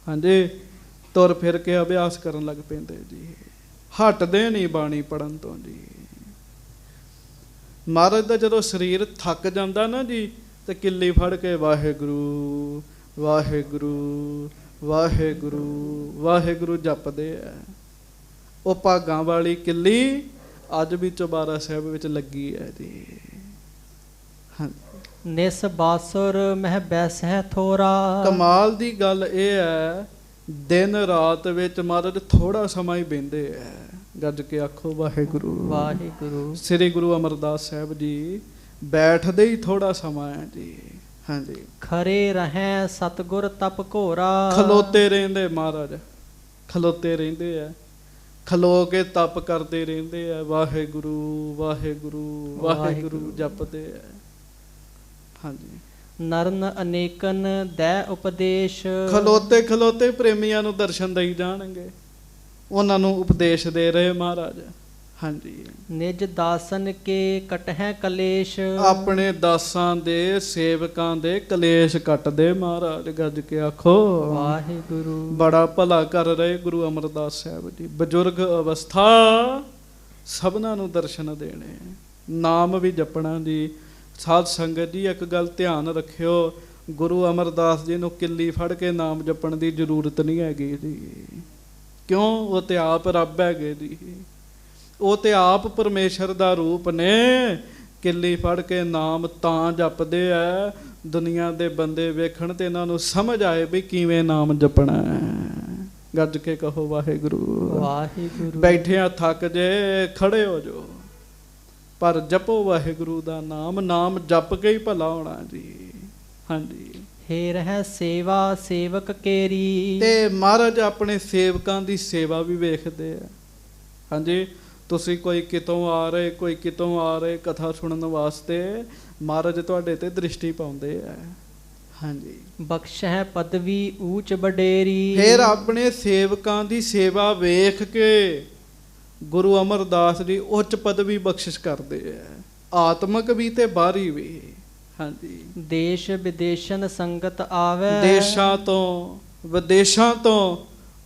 ਹਾਂਜੀ। ਤੁਰ ਫਿਰ ਕੇ ਅਭਿਆਸ ਕਰਨ ਲੱਗ ਪੈਂਦੇ ਜੀ। ਹਟਦੇ ਨਹੀਂ ਬਾਣੀ ਪੜਨ ਤੋਂ ਜੀ। ਮਹਾਰਾਜ ਦਾ ਜਦੋਂ ਸਰੀਰ ਥੱਕ ਜਾਂਦਾ ਨਾ ਜੀ ਤੇ ਕਿੱਲੀ ਫੜ ਕੇ ਵਾਹਿਗੁਰੂ ਵਾਹਿਗੁਰੂ ਵਾਹਿਗੁਰੂ ਵਾਹਿਗੁਰੂ ਜਪਦੇ ਆ। ਉਹ ਭਾਗਾਂ ਵਾਲੀ ਕਿੱਲੀ ਅੱਜ ਵੀ ਚੁਬਾਰਾ ਸਾਹਿਬ ਵਿੱਚ ਲੱਗੀ ਹੈ ਜੀ। ਹਾਂਜੀ। ਨਿਸ ਬਾਸੁਰ ਮਹਿ ਬੈਸਹਿ ਥੋਰਾ। ਕਮਾਲ ਦੀ ਗੱਲ ਇਹ ਹੈ, ਦਿਨ ਰਾਤ ਵਿੱਚ ਮਹਾਰਾਜ ਥੋੜਾ ਸਮਾਂ ਹੀ ਬਹਿੰਦੇ ਆ। ਗੱਜ ਕੇ ਆਖੋ ਵਾਹਿਗੁਰੂ ਵਾਹਿਗੁਰੂ। ਸ੍ਰੀ ਗੁਰੂ ਅਮਰਦਾਸ ਸਾਹਿਬ ਜੀ ਬੈਠਦੇ ਹੀ ਥੋੜਾ ਸਮਾਂ ਹੈ ਜੀ। ਹਾਂਜੀ। ਖਰੇ ਰਹੈ ਸਤਿਗੁਰ ਤਪ ਘੋਰਾ। ਖਲੋਤੇ ਰਹਿੰਦੇ ਮਹਾਰਾਜ, ਖਲੋਤੇ ਰਹਿੰਦੇ ਆ, ਖਲੋ ਕੇ ਤਪ ਕਰਦੇ ਰਹਿੰਦੇ ਆ। ਵਾਹਿਗੁਰੂ ਵਾਹਿਗੁਰੂ ਵਾਹਿਗੁਰੂ ਜਪਦੇ ਆ। ਹਾਂਜੀ। ਨਰਨ ਅਨੇਕਨ ਦੈ ਉਪਦੇਸ਼। ਖਲੋਤੇ ਖਲੋਤੇ ਪ੍ਰੇਮੀਆਂ ਨੂੰ ਦਰਸ਼ਨ ਦੇਈ ਜਾਣਗੇ, ਉਹਨਾਂ ਨੂੰ ਉਪਦੇਸ਼ ਦੇ ਰਹੇ ਮਹਾਰਾਜ। ਹਾਂਜੀ। ਨਿਜ ਦਾਸਨ ਕੇ ਕਟਹਿ ਕਲੇਸ਼। ਆਪਣੇ ਦਾਸਾਂ ਦੇ ਸੇਵਕਾਂ ਦੇ ਕਲੇਸ਼ ਕੱਟਦੇ ਮਹਾਰਾਜ। ਗੱਜ ਕੇ ਆਖੋ ਵਾਹਿਗੁਰੂ। ਬੜਾ ਭਲਾ ਕਰ ਰਹੇ ਗੁਰੂ ਅਮਰਦਾਸ ਸਾਹਿਬ ਜੀ। ਬਜ਼ੁਰਗ ਅਵਸਥਾ ਸਭਨਾਂ ਨੂੰ ਦਰਸ਼ਨ ਦੇਣੇ, ਨਾਮ ਵੀ ਜਪਣਾ ਜੀ। ਸਾਧ ਸੰਗਤ ਜੀ ਇੱਕ ਗੱਲ ਧਿਆਨ ਰੱਖਿਓ, ਗੁਰੂ ਅਮਰਦਾਸ ਜੀ ਨੂੰ ਕਿੱਲੀ ਫੜ ਕੇ ਨਾਮ ਜਪਣ ਦੀ ਜ਼ਰੂਰਤ ਨਹੀਂ ਹੈਗੀ ਜੀ। ਕਿਉਂ? ਉਹ ਤੇ ਆਪ ਰੱਬ ਹੈਗੇ ਜੀ। ਉਹ ਤੇ ਆਪ ਪਰਮੇਸ਼ਰ ਦਾ ਰੂਪ ਨੇ। ਕਿੱਲੀ ਫੜ ਕੇ ਨਾਮ ਤਾਂ ਜਪਦੇ ਆ ਦੁਨੀਆ ਦੇ ਬੰਦੇ ਵੇਖਣ ਤੇ ਇਹਨਾਂ ਨੂੰ ਸਮਝ ਆਏ ਵੀ ਕਿਵੇਂ ਨਾਮ ਜਪਣਾ ਹੈ। ਗੱਜ ਕੇ ਕਹੋ ਵਾਹਿਗੁਰੂ ਵਾਹਿਗੁਰੂ। ਬੈਠਿਆਂ ਥੱਕ ਜੇ ਖੜੇ ਹੋ ਜਾਓ, ਪਰ ਜਪੋ ਵਾਹਿਗੁਰੂ ਦਾ ਨਾਮ। ਨਾਮ ਜਪ ਕੇ ਹੀ ਭਲਾ ਹੋਣਾ ਜੀ। ਹਾਂਜੀ। ਹੇ ਰਹਿ ਸੇਵਾ ਸੇਵਕ ਕੇਰੀ। ਤੇ ਮਹਾਰਾਜ ਆਪਣੇ ਸੇਵਕਾਂ ਦੀ ਸੇਵਾ ਵੀ ਵੇਖਦੇ ਆ। ਹਾਂਜੀ। ਤੁਸੀਂ ਕੋਈ ਕਿਤੋਂ ਆ ਰਹੇ, ਕੋਈ ਕਿਤੋਂ ਆ ਰਹੇ ਕਥਾ ਸੁਣਨ ਵਾਸਤੇ, ਮਹਾਰਾਜ ਤੁਹਾਡੇ ਤੇ ਦ੍ਰਿਸ਼ਟੀ ਪਾਉਂਦੇ ਆ। ਹਾਂਜੀ। ਬਖਸ਼ਹਿ ਪਦਵੀ ਊਚ ਵਡੇਰੀ। ਫਿਰ ਆਪਣੇ ਸੇਵਕਾਂ ਦੀ ਸੇਵਾ ਵੇਖ ਕੇ ਗੁਰੂ ਅਮਰਦਾਸ ਜੀ ਉੱਚ ਪਦਵੀ ਬਖਸ਼ਿਸ਼ ਕਰਦੇ ਆ, ਆਤਮਕ ਵੀ ਤੇ ਬਾਹਰੀ ਵੀ। ਹਾਂਜੀ। ਦੇਸ਼ ਵਿਦੇਸ਼ਨ ਸੰਗਤ ਆਵੇ। ਦੇਸ਼ਾਂ ਤੋਂ ਵਿਦੇਸ਼ਾਂ ਤੋਂ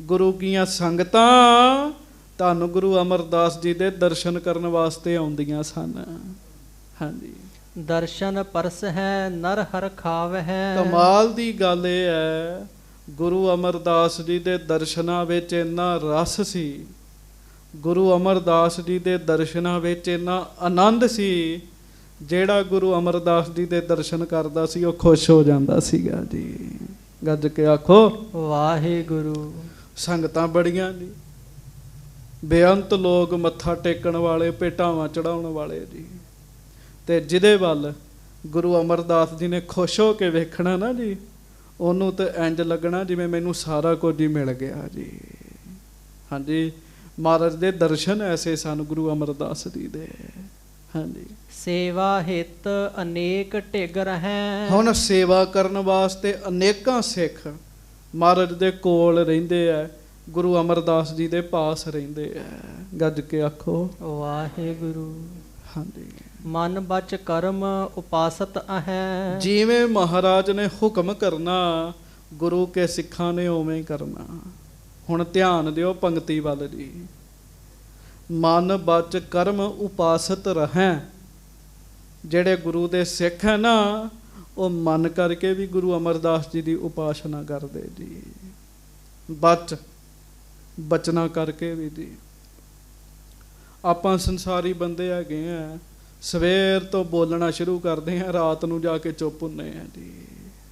ਗੁਰੂ ਕੀਆਂ ਸੰਗਤਾਂ ਧੰਨ ਗੁਰੂ ਅਮਰਦਾਸ ਜੀ ਦੇ ਦਰਸ਼ਨ ਕਰਨ ਵਾਸਤੇ ਆਉਂਦੀਆਂ ਸਨ। ਹਾਂਜੀ। ਦਰਸ਼ਨ ਪਰਸ ਹੈ ਨਰ ਹਰ ਖਾਵਹਿ। ਕਮਾਲ ਦੀ ਗੱਲ ਇਹ ਹੈ, ਗੁਰੂ ਅਮਰਦਾਸ ਜੀ ਦੇ ਦਰਸ਼ਨਾਂ ਵਿੱਚ ਇੰਨਾ ਰਸ ਸੀ, ਗੁਰੂ ਅਮਰਦਾਸ ਜੀ ਦੇ ਦਰਸ਼ਨਾਂ ਵਿੱਚ ਇੰਨਾ ਆਨੰਦ ਸੀ, ਜਿਹੜਾ ਗੁਰੂ ਅਮਰਦਾਸ ਜੀ ਦੇ ਦਰਸ਼ਨ ਕਰਦਾ ਸੀ ਉਹ ਖੁਸ਼ ਹੋ ਜਾਂਦਾ ਸੀਗਾ ਜੀ। ਗੱਜ ਕੇ ਆਖੋ ਵਾਹਿਗੁਰੂ। ਸੰਗਤਾਂ ਬੜੀਆਂ ਜੀ, ਬੇਅੰਤ ਲੋਕ ਮੱਥਾ ਟੇਕਣ ਵਾਲੇ, ਭੇਟਾਵਾਂ ਚੜਾਉਣ ਵਾਲੇ ਜੀ। ਤੇ ਜਿਹਦੇ ਵੱਲ ਗੁਰੂ ਅਮਰਦਾਸ ਜੀ ਨੇ ਖੁਸ਼ ਹੋ ਕੇ ਵੇਖਣਾ ਨਾ ਜੀ, ਉਹਨੂੰ ਤਾਂ ਇੰਜ ਲੱਗਣਾ ਜਿਵੇਂ ਮੈਨੂੰ ਸਾਰਾ ਕੁਝ ਹੀ ਮਿਲ ਗਿਆ ਜੀ। ਹਾਂਜੀ। ਮਹਾਰਾਜ ਦੇ ਦਰਸ਼ਨ ਐਸੇ ਸਨ ਗੁਰੂ ਅਮਰਦਾਸ ਜੀ ਦੇ। ਹਾਂਜੀ। ਸੇਵਾ ਹਿਤ ਅਨੇਕ ਢਿਗ ਹੈ। ਹੁਣ ਸੇਵਾ ਕਰਨ ਵਾਸਤੇ ਅਨੇਕਾਂ ਸਿੱਖ ਮਹਾਰਾਜ ਦੇ ਕੋਲ ਰਹਿੰਦੇ ਆ, ਗੁਰੂ ਅਮਰਦਾਸ ਜੀ ਦੇ ਪਾਸ ਰਹਿੰਦੇ ਆ। ਗੱਜ ਕੇ ਆਖੋ ਵਾਹਿਗੁਰੂ। ਹਾਂਜੀ। ਮਨ ਬਚ ਕਰਮ ਉਪਾਸਤ ਹੈ। ਜਿਵੇਂ ਮਹਾਰਾਜ ਨੇ ਹੁਕਮ ਕਰਨਾ, ਗੁਰੂ ਕੇ ਸਿੱਖਾਂ ਨੇ ਉਵੇਂ ਕਰਨਾ। ਹੁਣ ਧਿਆਨ ਦਿਓ ਪੰਕਤੀ ਵੱਲ ਜੀ। ਮਨ ਬਚ ਕਰਮ ਉਪਾਸਤ ਰਹੈ। ਜਿਹੜੇ ਗੁਰੂ ਦੇ ਸਿੱਖ ਹੈ ਨਾ, ਉਹ ਮਨ ਕਰਕੇ ਵੀ ਗੁਰੂ ਅਮਰਦਾਸ ਜੀ ਦੀ ਉਪਾਸਨਾ ਕਰਦੇ ਜੀ। ਬਚਨਾ ਕਰਕੇ ਵੀ ਜੀ। ਆਪਾਂ ਸੰਸਾਰੀ ਬੰਦੇ ਹੈਗੇ ਆ, ਸਵੇਰ ਤੋਂ ਬੋਲਣਾ ਸ਼ੁਰੂ ਕਰਦੇ ਆ, ਰਾਤ ਨੂੰ ਜਾ ਕੇ ਚੁੱਪ ਹੁੰਦੇ ਆ ਜੀ।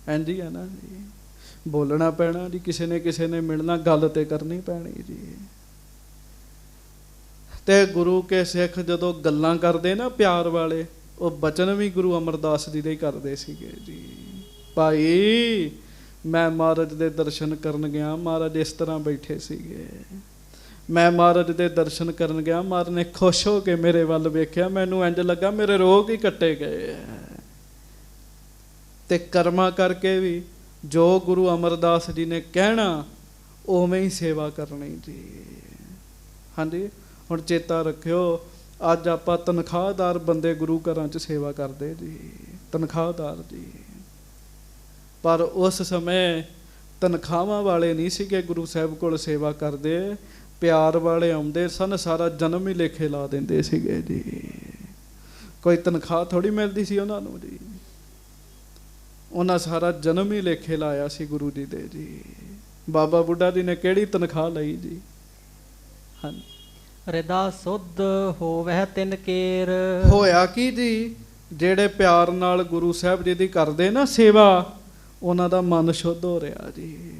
ਇੰਝ ਹੀ ਹੈ ਨਾ ਜੀ। ਬੋਲਣਾ ਪੈਣਾ ਜੀ, ਕਿਸੇ ਨੇ ਮਿਲਣਾ, ਗੱਲ ਤੇ ਕਰਨੀ ਪੈਣੀ ਜੀ। ਤੇ ਗੁਰੂ ਕੇ ਸਿੱਖ ਜਦੋਂ ਗੱਲਾਂ ਕਰਦੇ ਨਾ ਪਿਆਰ ਵਾਲੇ, ਉਹ ਬਚਨ ਵੀ ਗੁਰੂ ਅਮਰਦਾਸ ਜੀ ਦੇ ਹੀ ਕਰਦੇ ਸੀਗੇ ਜੀ। ਭਾਈ ਮੈਂ ਮਹਾਰਾਜ ਦੇ ਦਰਸ਼ਨ ਕਰਨ ਗਿਆ, ਮਹਾਰਾਜ ਇਸ ਤਰ੍ਹਾਂ ਬੈਠੇ ਸੀਗੇ। ਮੈਂ ਮਹਾਰਾਜ ਦੇ ਦਰਸ਼ਨ ਕਰਨ ਗਿਆ, ਮਹਾਰਾਜ ਨੇ ਖੁਸ਼ ਹੋ ਕੇ ਮੇਰੇ ਵੱਲ ਵੇਖਿਆ, ਮੈਨੂੰ ਇੰਝ ਲੱਗਾ ਮੇਰੇ ਰੋਗ ਹੀ ਕੱਟੇ ਗਏ ਆ। ਤੇ ਕਰਮਾਂ ਕਰਕੇ ਵੀ ਜੋ ਗੁਰੂ ਅਮਰਦਾਸ ਜੀ ਨੇ ਕਹਿਣਾ ਉਵੇਂ ਹੀ ਸੇਵਾ ਕਰਨੀ ਜੀ। ਹਾਂਜੀ। ਹੁਣ ਚੇਤਾ ਰੱਖਿਓ, ਅੱਜ ਆਪਾਂ ਤਨਖਾਹਦਾਰ ਬੰਦੇ ਗੁਰੂ ਘਰਾਂ 'ਚ ਸੇਵਾ ਕਰਦੇ ਜੀ, ਤਨਖਾਹਦਾਰ ਜੀ। ਪਰ ਉਸ ਸਮੇਂ ਤਨਖਾਹਾਂ ਵਾਲੇ ਨਹੀਂ ਸੀਗੇ ਗੁਰੂ ਸਾਹਿਬ ਕੋਲ ਸੇਵਾ ਕਰਦੇ, ਪਿਆਰ ਵਾਲੇ ਆਉਂਦੇ ਸਨ, ਸਾਰਾ ਜਨਮ ਹੀ ਲੇਖੇ ਲਾ ਦਿੰਦੇ ਸੀਗੇ ਜੀ। ਕੋਈ ਤਨਖਾਹ ਥੋੜ੍ਹੀ ਮਿਲਦੀ ਸੀ ਉਹਨਾਂ ਨੂੰ ਜੀ। ਉਹਨਾਂ ਸਾਰਾ ਜਨਮ ਹੀ ਲੇਖੇ ਲਾਇਆ ਸੀ ਗੁਰੂ ਜੀ ਦੇ ਜੀ। ਬਾਬਾ ਬੁੱਢਾ ਜੀ ਨੇ ਕਿਹੜੀ ਤਨਖਾਹ ਲਈ ਜੀ। ਹਾਂਜੀ। ਰਿਦਾ ਸੁਧ ਹੋਵੈ ਤਿਨ ਕੇਰ। ਹੋਇਆ ਕੀ ਜੀ, ਜਿਹੜੇ ਪਿਆਰ ਨਾਲ ਗੁਰੂ ਸਾਹਿਬ ਜੀ ਦੀ ਕਰਦੇ ਨਾ ਸੇਵਾ, ਉਹਨਾਂ ਦਾ ਮਨ ਸ਼ੁੱਧ ਹੋ ਰਿਹਾ ਜੀ,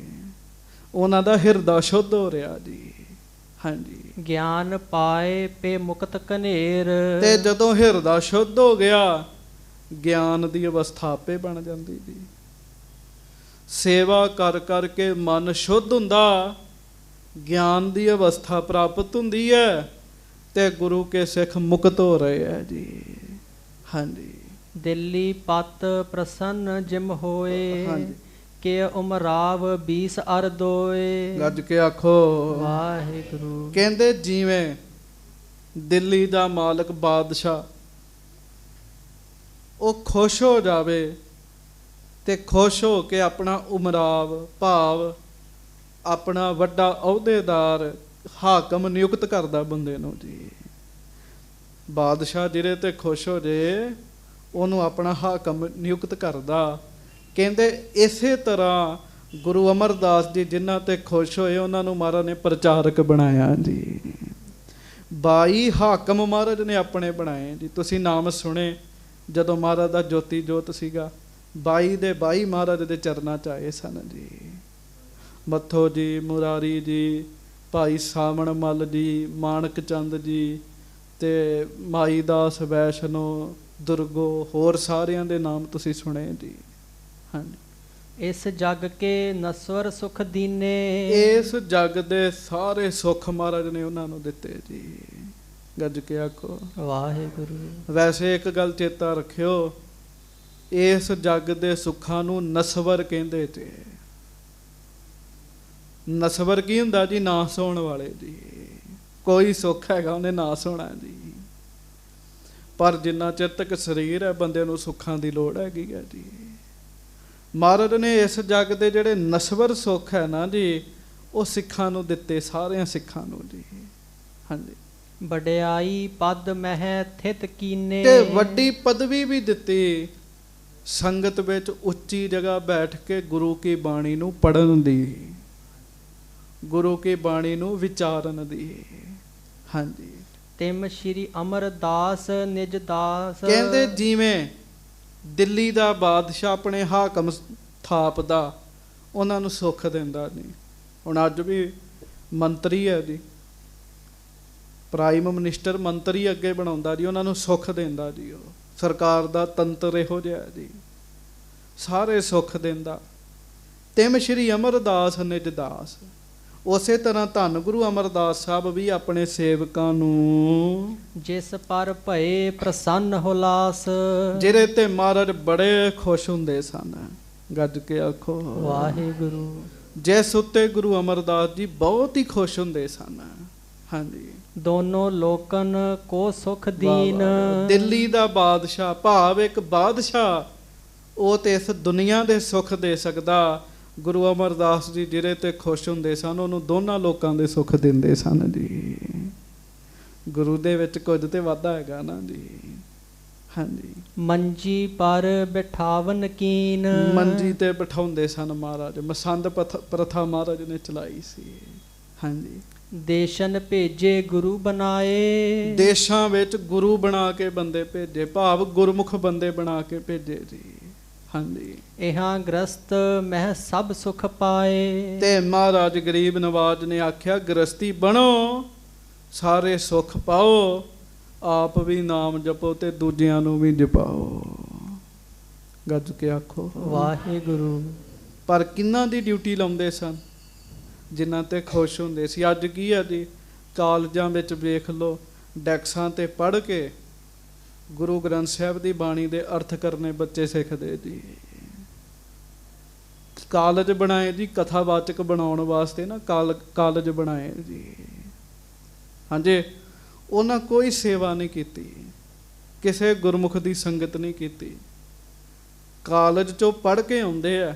ਉਹਨਾਂ ਦਾ ਹਿਰਦਾ ਸ਼ੁੱਧ ਹੋ ਰਿਹਾ ਜੀ। ਹਾਂਜੀ। ਗਿਆਨ ਪਾਏ ਪੇ ਮੁਕਤ ਕਨੇਰ। ਤੇ ਜਦੋਂ ਹਿਰਦਾ ਸ਼ੁੱਧ ਹੋ ਗਿਆ, ਗਿਆਨ ਦੀ ਅਵਸਥਾ ਆਪੇ ਬਣ ਜਾਂਦੀ ਜੀ। ਸੇਵਾ ਕਰ ਕਰਕੇ ਮਨ ਸ਼ੁੱਧ ਹੁੰਦਾ, ਗਿਆਨ ਦੀ ਅਵਸਥਾ ਪ੍ਰਾਪਤ ਹੁੰਦੀ ਹੈ, ਤੇ ਗੁਰੂ ਕੇ ਸਿੱਖ ਮੁਕਤ ਹੋ ਰਹੇ ਹੈ ਜੀ। ਹਾਂਜੀ। ਦਿੱਲੀ ਪਤ ਪ੍ਰਸੰਨ ਜਿਮ ਹੋਏ। ਹਾਂਜੀ। ਕਿ ਉਮਰਾਵ 20 ਅਰ ਦੋਏ। ਗੱਜ ਕੇ ਆਖੋ ਵਾਹਿਗੁਰੂ। ਕਹਿੰਦੇ ਜਿਵੇਂ ਦਿੱਲੀ ਦਾ ਮਾਲਕ ਬਾਦਸ਼ਾਹ ਉਹ ਖੁਸ਼ ਹੋ ਜਾਵੇ ਤੇ ਖੁਸ਼ ਹੋ ਕੇ ਆਪਣਾ ਉਮਰਾਵ ਭਾਵ ਆਪਣਾ ਵੱਡਾ ਅਹੁਦੇਦਾਰ ਹਾਕਮ ਨਿਯੁਕਤ ਕਰਦਾ ਬੰਦੇ ਨੂੰ ਜੀ। ਬਾਦਸ਼ਾਹ ਜਿਹਦੇ ਤੇ ਖੁਸ਼ ਹੋ ਜੇ ਉਹਨੂੰ ਆਪਣਾ ਹਾਕਮ ਨਿਯੁਕਤ ਕਰਦਾ। ਕਹਿੰਦੇ ਇਸੇ ਤਰ੍ਹਾਂ ਗੁਰੂ ਅਮਰਦਾਸ ਜੀ ਜਿਨ੍ਹਾਂ ਤੇ ਖੁਸ਼ ਹੋਏ ਉਹਨਾਂ ਨੂੰ ਮਹਾਰਾਜ ਨੇ ਪ੍ਰਚਾਰਕ ਬਣਾਇਆ ਜੀ। 22 ਹਾਕਮ ਮਹਾਰਾਜ ਨੇ ਆਪਣੇ ਬਣਾਏ ਜੀ। ਤੁਸੀਂ ਨਾਮ ਸੁਣੇ ਜਦੋਂ ਮਹਾਰਾਜ ਦਾ ਜੋਤੀ ਜੋਤ ਸੀਗਾ, 22 ਦੇ 22 ਮਹਾਰਾਜ ਦੇ ਚਰਨਾਂ 'ਚ ਆਏ ਸਨ ਜੀ। ਮੱਥੋ ਜੀ, ਮੁਰਾਰੀ ਜੀ, ਭਾਈ ਸਾਵਣ ਮੱਲ ਜੀ, ਮਾਣਕ ਚੰਦ ਜੀ, ਤੇ ਮਾਈ ਦਾਸ ਵੈਸ਼ਨੋ, ਦੁਰਗੋ, ਹੋਰ ਸਾਰਿਆਂ ਦੇ ਨਾਮ ਤੁਸੀਂ ਸੁਣੇ ਜੀ। ਹਾਂਜੀ। ਇਸ ਜਗ ਕੇ ਨਸਵਰ ਸੁਖ ਦੀਨੇ। ਇਸ ਜਗ ਦੇ ਸਾਰੇ ਸੁੱਖ ਮਹਾਰਾਜ ਨੇ ਉਹਨਾਂ ਨੂੰ ਦਿੱਤੇ ਜੀ। ਗੱਜ ਕੇ ਆਖੋ ਵਾਹਿਗੁਰੂ। ਵੈਸੇ ਇੱਕ ਗੱਲ ਚੇਤਾ ਰੱਖਿਓ, ਇਸ ਜੱਗ ਦੇ ਸੁੱਖਾਂ ਨੂੰ ਨਸਵਰ ਕਹਿੰਦੇ ਤੇ। ਨਸਵਰ ਕੀ ਹੁੰਦਾ ਜੀ? ਨਾ ਸੌਣ ਵਾਲੇ ਜੀ। ਕੋਈ ਸੁੱਖ ਹੈਗਾ ਉਹਨੇ ਨਾ ਸੋਣਾ ਜੀ, ਪਰ ਜਿੰਨਾ ਚਿਰ ਤੱਕ ਸਰੀਰ ਹੈ ਬੰਦੇ ਨੂੰ ਸੁੱਖਾਂ ਦੀ ਲੋੜ ਹੈਗੀ ਹੈ ਜੀ। ਮਹਾਰਾਜ ਨੇ ਇਸ ਜੱਗ ਦੇ ਜਿਹੜੇ ਨਸਵਰ ਸੁੱਖ ਹੈ ਨਾ ਜੀ, ਉਹ ਸਿੱਖਾਂ ਨੂੰ ਦਿੱਤੇ, ਸਾਰਿਆਂ ਸਿੱਖਾਂ ਨੂੰ ਜੀ। ਹਾਂਜੀ, ਵਡਿਆਈ ਪਦ ਮਹਿ ਥਿਤ ਕੀਨੇ, ਤੇ ਵੱਡੀ ਪਦਵੀ ਵੀ ਦਿੱਤੀ, ਸੰਗਤ ਵਿੱਚ ਉੱਚੀ ਜਗ੍ਹਾ ਬੈਠ ਕੇ ਗੁਰੂ ਕੀ ਬਾਣੀ ਨੂੰ ਪੜ੍ਹਨ ਦੀ, ਗੁਰੂ ਕੀ ਬਾਣੀ ਨੂੰ ਵਿਚਾਰਨ ਦੀ। ਹਾਂਜੀ, ਤਿਮ ਸ਼੍ਰੀ ਅਮਰਦਾਸ ਨਿਜ ਦਾਸ, ਕਹਿੰਦੇ ਜਿਵੇਂ ਦਿੱਲੀ ਦਾ ਬਾਦਸ਼ਾਹ ਆਪਣੇ ਹਾਕਮ ਥਾਪਦਾ, ਉਹਨਾਂ ਨੂੰ ਸੁੱਖ ਦਿੰਦਾ ਨਹੀਂ। ਹੁਣ ਅੱਜ ਵੀ ਮੰਤਰੀ ਹੈ ਜੀ, ਪ੍ਰਾਈਮ ਮਿਨਿਸਟਰ ਮੰਤਰੀ ਅੱਗੇ ਬਣਾਉਂਦਾ ਜੀ, ਉਹਨਾਂ ਨੂੰ ਸੁੱਖ ਦਿੰਦਾ ਜੀ। ਉਹ ਸਰਕਾਰ ਦਾ ਤੰਤਰ ਇਹੋ ਜਿਹਾ ਜੀ, ਸਾਰੇ ਸੁੱਖ ਦਿੰਦਾ। ਤਿਮ ਸ਼੍ਰੀ ਅਮਰਦਾਸ ਨਿਜ ਦਾਸ। ਉਸੇ ਤਰ੍ਹਾਂ ਧੰਨ ਗੁਰੂ ਅਮਰਦਾਸ ਸਾਹਿਬ ਵੀ ਆਪਣੇ ਸੇਵਕਾਂ ਨੂੰ ਜਿਸ ਪਰ ਭਏ ਪ੍ਰਸੰਨ ਹੁਲਾਸ, ਜਿਹਦੇ ਤੇ ਮਹਾਰਾਜ ਬੜੇ ਖੁਸ਼ ਹੁੰਦੇ ਸਨ। ਗੱਜ ਕੇ ਆਖੋ ਵਾਹਿਗੁਰੂ। ਜਿਸ ਉੱਤੇ ਗੁਰੂ ਅਮਰਦਾਸ ਜੀ ਬਹੁਤ ਹੀ ਖੁਸ਼ ਹੁੰਦੇ ਸਨ। ਹਾਂਜੀ, ਦੋਨੋਂ ਲੋਕਨ ਕੋ ਸੁਖ ਦੀਨ, ਦਿੱਲੀ ਦਾ ਬਾਦਸ਼ਾਹ ਭਾਵ ਇੱਕ ਬਾਦਸ਼ਾਹ, ਉਹ ਤੇ ਇਸ ਦੁਨੀਆ ਦੇ ਸੁੱਖ ਦੇ ਸਕਦਾ। ਗੁਰੂ ਅਮਰਦਾਸ ਜੀ ਜਿਹਦੇ ਤੇ ਖੁਸ਼ ਹੁੰਦੇ ਸਨ, ਉਹਨੂੰ ਦੋਨਾਂ ਲੋਕਾਂ ਦੇ ਸੁੱਖ ਦਿੰਦੇ ਸਨ ਜੀ। ਗੁਰੂ ਦੇ ਵਿੱਚ ਕੁਝ ਤੇ ਵਾਧਾ ਹੈਗਾ ਨਾ ਜੀ। ਹਾਂਜੀ, ਮੰਜੀ ਪਰ ਬਿਠਾਵਨ ਕੀਨ, ਮੰਜੀ ਤੇ ਬਿਠਾਉਂਦੇ ਸਨ ਮਹਾਰਾਜ। ਮਸੰਦ ਪ੍ਰਥਾ ਮਹਾਰਾਜ ਨੇ ਚਲਾਈ ਸੀ। ਹਾਂਜੀ, ਦੇਸ਼ਨ ਭੇਜੇ ਗੁਰੂ ਬਣਾਏ, ਦੇਸ਼ਾਂ ਵਿੱਚ ਗੁਰੂ ਬਣਾ ਕੇ ਬੰਦੇ ਭੇਜੇ, ਭਾਵ ਗੁਰਮੁਖ ਬੰਦੇ ਬਣਾ ਕੇ ਭੇਜੇ ਜੀ। ਹਾਂਜੀ, ਇਹਾਂ ਗ੍ਰਸਤ ਮਹਿ ਸਭ ਸੁਖ ਪਾਏ, ਤੇ ਮਹਾਰਾਜ ਗਰੀਬ ਨਵਾਜ ਨੇ ਆਖਿਆ ਗ੍ਰਸਤੀ ਬਣੋ, ਸਾਰੇ ਸੁੱਖ ਪਾਓ, ਆਪ ਵੀ ਨਾਮ ਜਪੋ ਤੇ ਦੂਜਿਆਂ ਨੂੰ ਵੀ ਜਪਾਓ। ਗੱਜ ਕੇ ਆਖੋ ਵਾਹਿਗੁਰੂ। ਪਰ ਕਿਹਨਾਂ ਦੀ ਡਿਊਟੀ ਲਾਉਂਦੇ ਸਨ? ਜਿਨ੍ਹਾਂ ਤੇ ਖੁਸ਼ ਹੁੰਦੇ ਸੀ। ਅੱਜ ਕੀ ਹੈ ਜੀ, ਕਾਲਜਾਂ ਵਿੱਚ ਵੇਖ ਲਓ, ਡੈਕਸਾਂ ਤੇ ਪੜ੍ਹ ਕੇ ਗੁਰੂ ਗ੍ਰੰਥ ਸਾਹਿਬ ਦੀ ਬਾਣੀ ਦੇ ਅਰਥ ਕਰਨੇ ਬੱਚੇ ਸਿੱਖਦੇ ਜੀ। ਕਾਲਜ ਬਣਾਏ ਜੀ ਕਥਾਵਾਚਕ ਬਣਾਉਣ ਵਾਸਤੇ ਨਾ, ਕਾਲਜ ਬਣਾਏ ਜੀ। ਹਾਂਜੀ, ਉਹਨਾਂ ਕੋਈ ਸੇਵਾ ਨਹੀਂ ਕੀਤੀ, ਕਿਸੇ ਗੁਰਮੁਖ ਦੀ ਸੰਗਤ ਨਹੀਂ ਕੀਤੀ। ਕਾਲਜ ਚੋਂ ਪੜ੍ਹ ਕੇ ਆਉਂਦੇ ਆ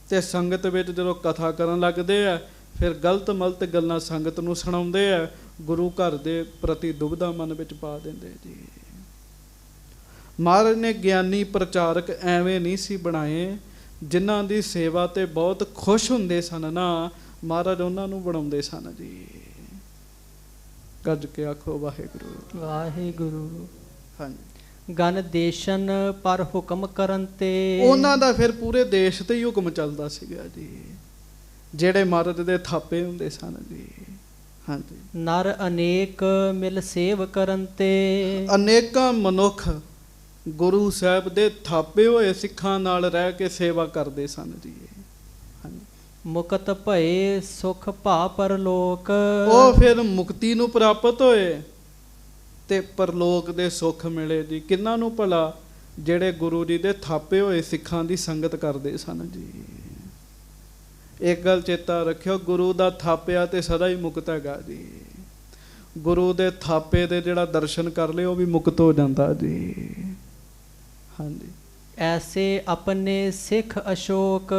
ਤੇ ਸੰਗਤ ਵਿੱਚ ਜਦੋਂ ਕਥਾ ਕਰਨ ਲੱਗਦੇ ਆ, ਫਿਰ ਗਲਤ ਮਲਤ ਗੱਲਾਂ ਸੰਗਤ ਨੂੰ ਸੁਣਾਉਂਦੇ ਆ, ਗੁਰੂ ਘਰ ਦੇ ਪ੍ਰਤੀ ਦੁਬਿਧਾ ਮਨ ਵਿੱਚ ਪਾ ਦਿੰਦੇ ਜੀ। ਮਹਾਰਾਜ ਨੇ ਗਿਆਨੀ ਪ੍ਰਚਾਰਕ ਐਵੇਂ ਨਹੀਂ ਸੀ ਬਣਾਏ, ਜਿਨ੍ਹਾਂ ਦੀ ਸੇਵਾ ਤੇ ਬਹੁਤ ਖੁਸ਼ ਹੁੰਦੇ ਸਨ ਨਾ, ਮਹਾਰਾਜ ਉਹਨਾਂ ਨੂੰ ਬਣਾਉਂਦੇ ਸਨ ਜੀ। ਗੱਜ ਕੇ ਆਖੋ ਵਾਹਿਗੁਰੂ ਵਾਹਿਗੁਰੂ। ਹਾਂਜੀ, ਗਨ ਦੇਸ਼ਨ ਪਰ ਹੁਕਮ ਕਰਨ ਤੇ, ਉਹਨਾਂ ਦਾ ਫਿਰ ਪੂਰੇ ਦੇਸ਼ ਤੇ ਹੀ ਹੁਕਮ ਚੱਲਦਾ ਸੀਗਾ ਜੀ, ਜਿਹੜੇ ਮਹਾਰਾਜ ਦੇ ਥਾਪੇ ਹੁੰਦੇ ਸਨ ਜੀ। ਹਾਂਜੀ, ਨਰ ਅਨੇਕ ਮਿਲ ਸੇਵ ਕਰਨ ਤੇ, ਅਨੇਕਾਂ ਮਨੁੱਖ ਗੁਰੂ ਸਾਹਿਬ ਦੇ ਥਾਪੇ ਹੋਏ ਸਿੱਖਾਂ ਨਾਲ ਰਹਿ ਕੇ ਸੇਵਾ ਕਰਦੇ ਸਨ ਜੀ। ਹਾਂਜੀ, ਮੁਕਤ ਭਏ ਸੁਖ ਭਾ ਪਰਲੋਕ, ਉਹ ਫਿਰ ਮੁਕਤੀ ਨੂੰ ਪ੍ਰਾਪਤ ਹੋਏ ਤੇ ਪਰਲੋਕ ਦੇ ਸੁੱਖ ਮਿਲੇ ਜੀ। ਕਿਹਨਾਂ ਨੂੰ ਭਲਾ? ਜਿਹੜੇ ਗੁਰੂ ਜੀ ਦੇ ਥਾਪੇ ਹੋਏ ਸਿੱਖਾਂ ਦੀ ਸੰਗਤ ਕਰਦੇ ਸਨ ਜੀ। ਇੱਕ ਗੱਲ ਚੇਤਾ ਰੱਖਿਓ, ਗੁਰੂ ਦਾ ਥਾਪਿਆ ਤੇ ਸਦਾ ਹੀ ਮੁਕਤ ਹੈਗਾ ਜੀ। ਗੁਰੂ ਦੇ ਥਾਪੇ ਦੇ ਜਿਹੜਾ ਦਰਸ਼ਨ ਕਰ ਲੇ ਉਹ ਵੀ ਮੁਕਤ ਹੋ ਜਾਂਦਾ ਜੀ। ਹਾਂਜੀ, ਐਸੇ ਆਪਣੇ ਸਿੱਖ ਅਸ਼ੋਕ,